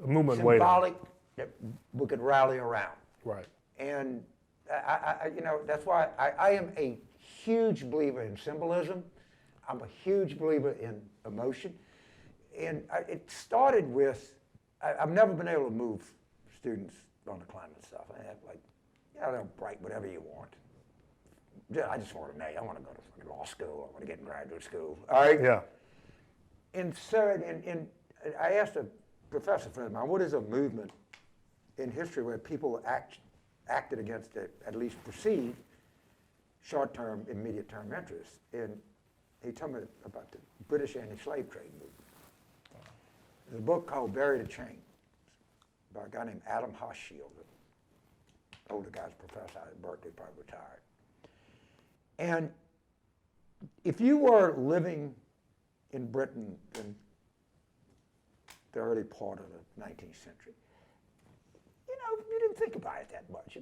A movement symbolic that we could rally around. Right. And that's why I am a huge believer in symbolism. I'm a huge believer in emotion. And it started with, I've never been able to move students on the climate stuff. I have they'll write whatever you want. I just want to know. I want to go to law school. I want to get in graduate school. All right? Yeah. And so, I asked a professor friend of mine, what is a movement in history where people acted against at least perceived short-term, immediate-term interests? And he told me about the British anti-slave trade movement. There's a book called Bury the Chains by a guy named Adam Hochschild, an older guy's professor out at Berkeley, probably retired. And if you were living in Britain in the early part of the 19th century, you didn't think about it that much.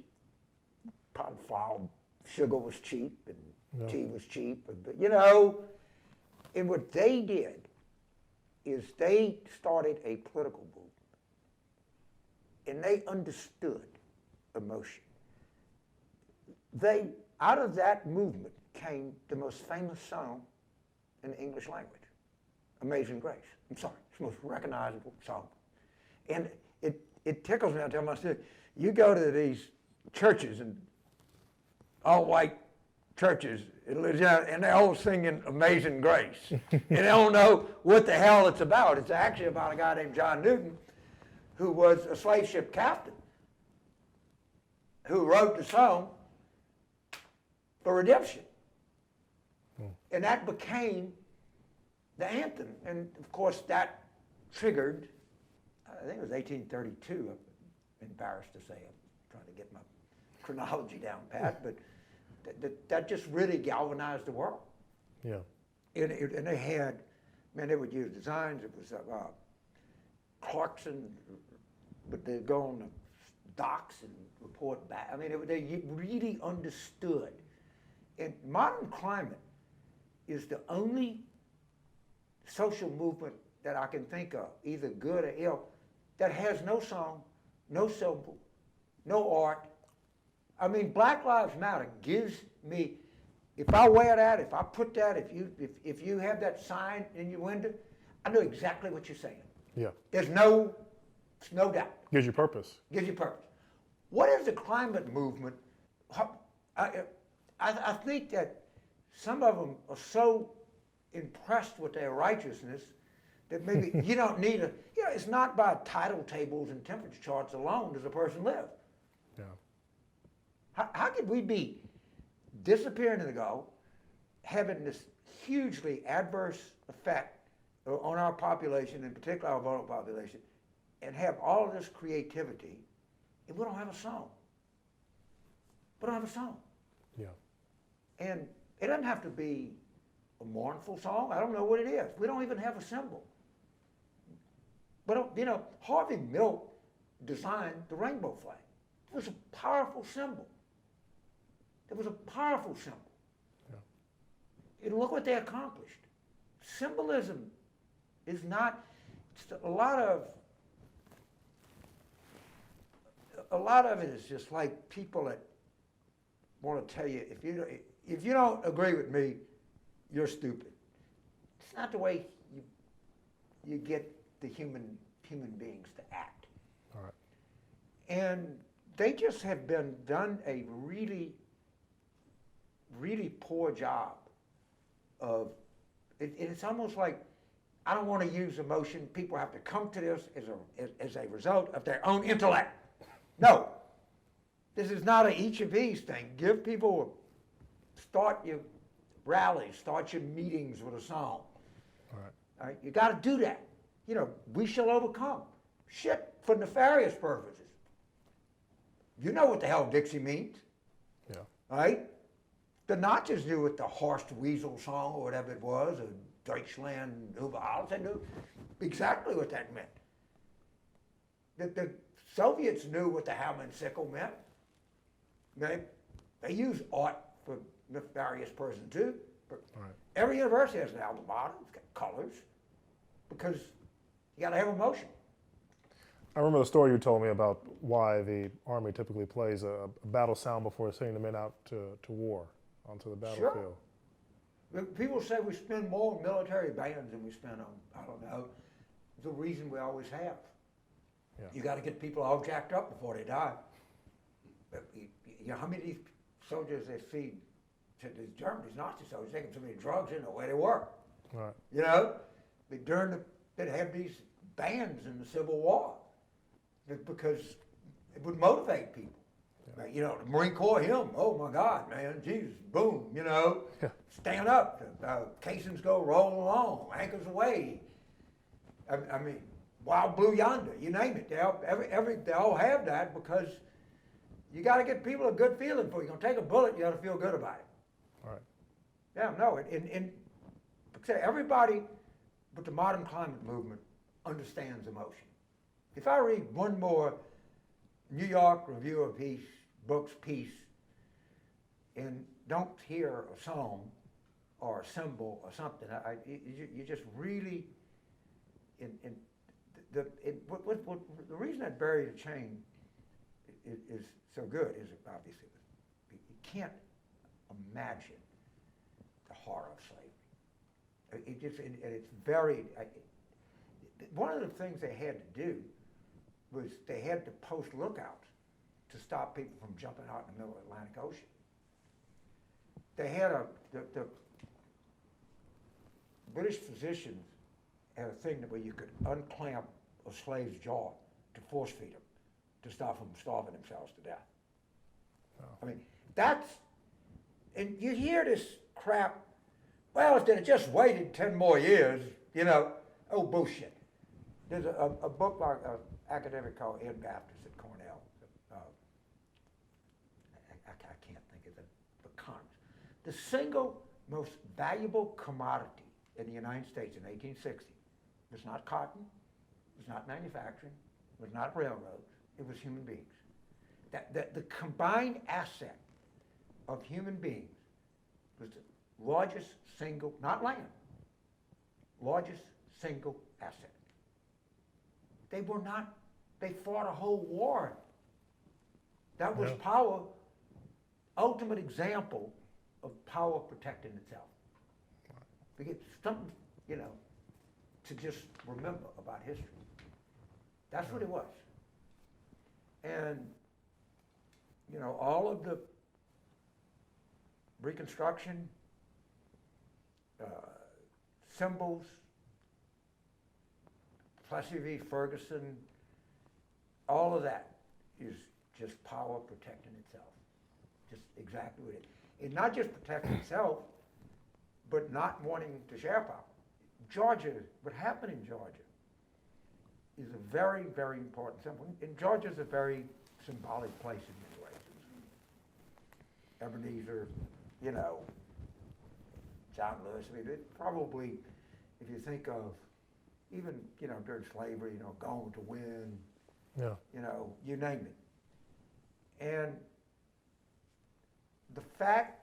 Pot of flour, sugar was cheap, and tea was cheap, and what they did is they started a political movement, and they understood emotion. Out of that movement came the most famous song in the English language, Amazing Grace. I'm sorry, it's the most recognizable song. And it tickles me. I tell my students, you go to these churches, and all white churches in Louisiana, and they're all singing Amazing Grace. And they don't know what the hell it's about. It's actually about a guy named John Newton, who was a slave ship captain, who wrote the song for redemption. And that became the anthem. And of course, that triggered, I think it was 1832. I'm embarrassed to say, I'm trying to get my chronology down pat, but that just really galvanized the world. Yeah. And they had, they would use designs. It was Clarkson, but they'd go on the docks and report back. They really understood. And modern climate is the only social movement that I can think of, either good or ill, that has no song, no symbol, no art. Black Lives Matter gives me, if I wear that, if I put that, if you have that sign in your window, I know exactly what you're saying. Yeah. There's no doubt. Gives you purpose. Gives you purpose. What is the climate movement? I think that some of them are so impressed with their righteousness that maybe you don't need it's not by tidal tables and temperature charts alone does a person live. Yeah. How could we be disappearing in the Gulf, having this hugely adverse effect on our population, in particular our vulnerable population, and have all of this creativity, if we don't have a song? We don't have a song. Yeah. And it doesn't have to be a mournful song. I don't know what it is. We don't even have a symbol. But, Harvey Milk designed the rainbow flag. It was a powerful symbol. It was a powerful symbol. Yeah. And look what they accomplished. Symbolism is not, a lot of it is just like people that want to tell you, if you don't agree with me, you're stupid. It's not the way you get the human beings to act. All right. And they just have done a really, really poor job of, it's almost like, I don't want to use emotion. People have to come to this as a result of their own intellect. No, this is not an each of these thing. Give people, start your rallies, start your meetings with a song. All right. All right, you got to do that. We shall overcome. Shit, for nefarious purposes. You know what the hell Dixie means. Yeah. All right? The Nazis knew what the Horst Weasel song or whatever it was, or Deutschland über alles. They knew exactly what that meant. The Soviets knew what the hammer and sickle meant. They use art for nefarious purposes too. But every university has an alma mater. It's got colors because you got to have emotion. I remember the story you told me about why the Army typically plays a battle sound before sending the men out to war onto the battlefield. Sure. People say we spend more on military bands than we spend on, I don't know, the reason we always have. Yeah. You got to get people all jacked up before they die. You know how many of these soldiers they feed to these Germans, these Nazi soldiers, they give so many drugs in the way they were. Right. You know, they'd have these bands in the Civil War because it would motivate people. Yeah. You know, the Marine Corps hymn, oh my God, man, Jesus, boom, you know, stand up, casings go roll along, anchors away. I mean, Wild Blue Yonder, you name it. They all have that because you got to get people a good feeling for it. You're going to take a bullet, you got to feel good about it. All right. Yeah, no, everybody but the modern climate movement understands emotion. If I read one more New York Review of Books piece and don't hear a song or a symbol or something, you just really, the reason that Bury the Chain is so good is obviously you can't imagine the horror of slavery. It's very. One of the things they had to do was they had to post lookouts to stop people from jumping out in the middle of the Atlantic Ocean. They had the British physicians had a thing where you could unclamp a slave's jaw to force feed them to stop them starving themselves to death. Oh. I mean, and you hear this crap, well, if they'd have just waited 10 more years, you know, oh, bullshit. There's a book by an academic called Ed Baptist at Cornell. I can't think of the cons. The single most valuable commodity in the United States in 1860 was not cotton, was not manufacturing, was not railroads, it was human beings. The combined asset of human beings was the largest single, not land, largest single asset. They fought a whole war. That was power, ultimate example of power protecting itself. We get something, you know, to just remember about history. That's what it was. And, you know, all of the Reconstruction, symbols, Plessy v. Ferguson, all of that is just power protecting itself. Just exactly what it is. And not just protecting itself, but not wanting to share power. Georgia, what happened in Georgia is a very, very important symbol. And Georgia's a very symbolic place in many ways. Ebenezer, you know, John Lewis, I mean, it probably, if you think of even, you know, during slavery, you know, Going to Win, you know, you name it. And the fact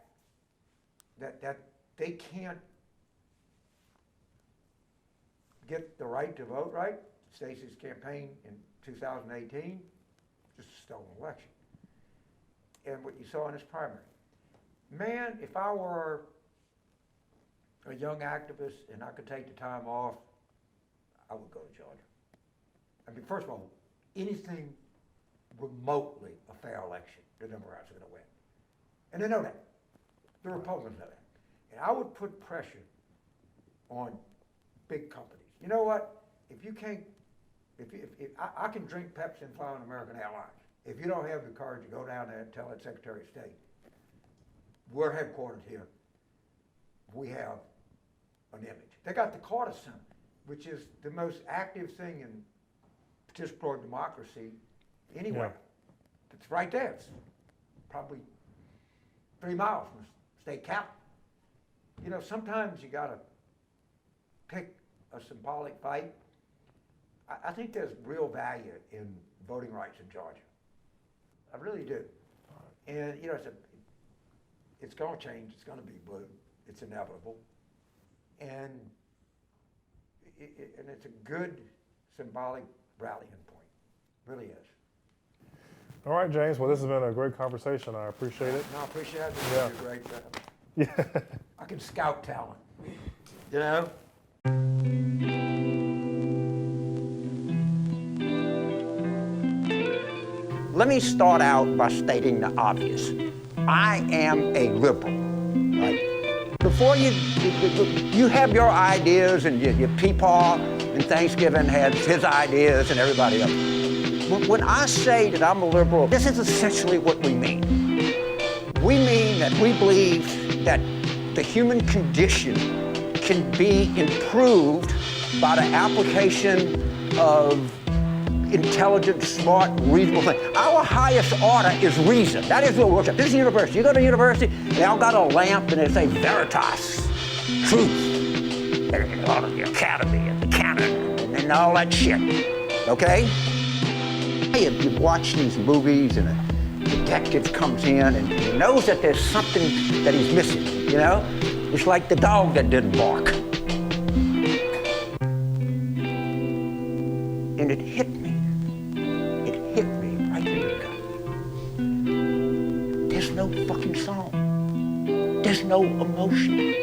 that they can't get the right to vote right, Stacey's campaign in 2018, just a stolen election. And what you saw in this primary. Man, if I were a young activist and I could take the time off, I would go to Georgia. I mean, first of all, anything remotely a fair election, the Democrats are going to win. And they know that. The Republicans know that. And I would put pressure on big companies. You know what? If you can't, if I can drink Pepsi and fly on American Airlines. If you don't have the courage to go down there and tell that Secretary of State, we're headquartered here, we have an image. They got the Carter Center, which is the most active thing in participatory democracy anywhere. Yeah. It's right there. It's probably 3 miles from the state capitol. You know, sometimes you gotta pick a symbolic fight, I think there's real value in voting rights in Georgia. I really do. And, you know, it's going to change. It's going to be blue. It's inevitable. And it's a good symbolic rallying point. Really is. All right, James. Well, this has been a great conversation. I appreciate it. No, I appreciate it. Yeah. It's great. Yeah. I can scout talent. You know? Let me start out by stating the obvious. I am a liberal, right? Before you have your ideas, and your peepaw and Thanksgiving has his ideas and everybody else. When I say that I'm a liberal, this is essentially what we mean. We mean that we believe that the human condition can be improved by the application of intelligent, smart, reasonable things. Our highest order is reason. That is what worship. This is university. You go to university, they all got a lamp and they say veritas, truth, and all of the academy and the canon and all that shit. Okay? You watch these movies and a detective comes in and he knows that there's something that he's missing, you know? It's like the dog that didn't bark. And it hit me. It hit me right in the gut. There's no fucking song. There's no emotion.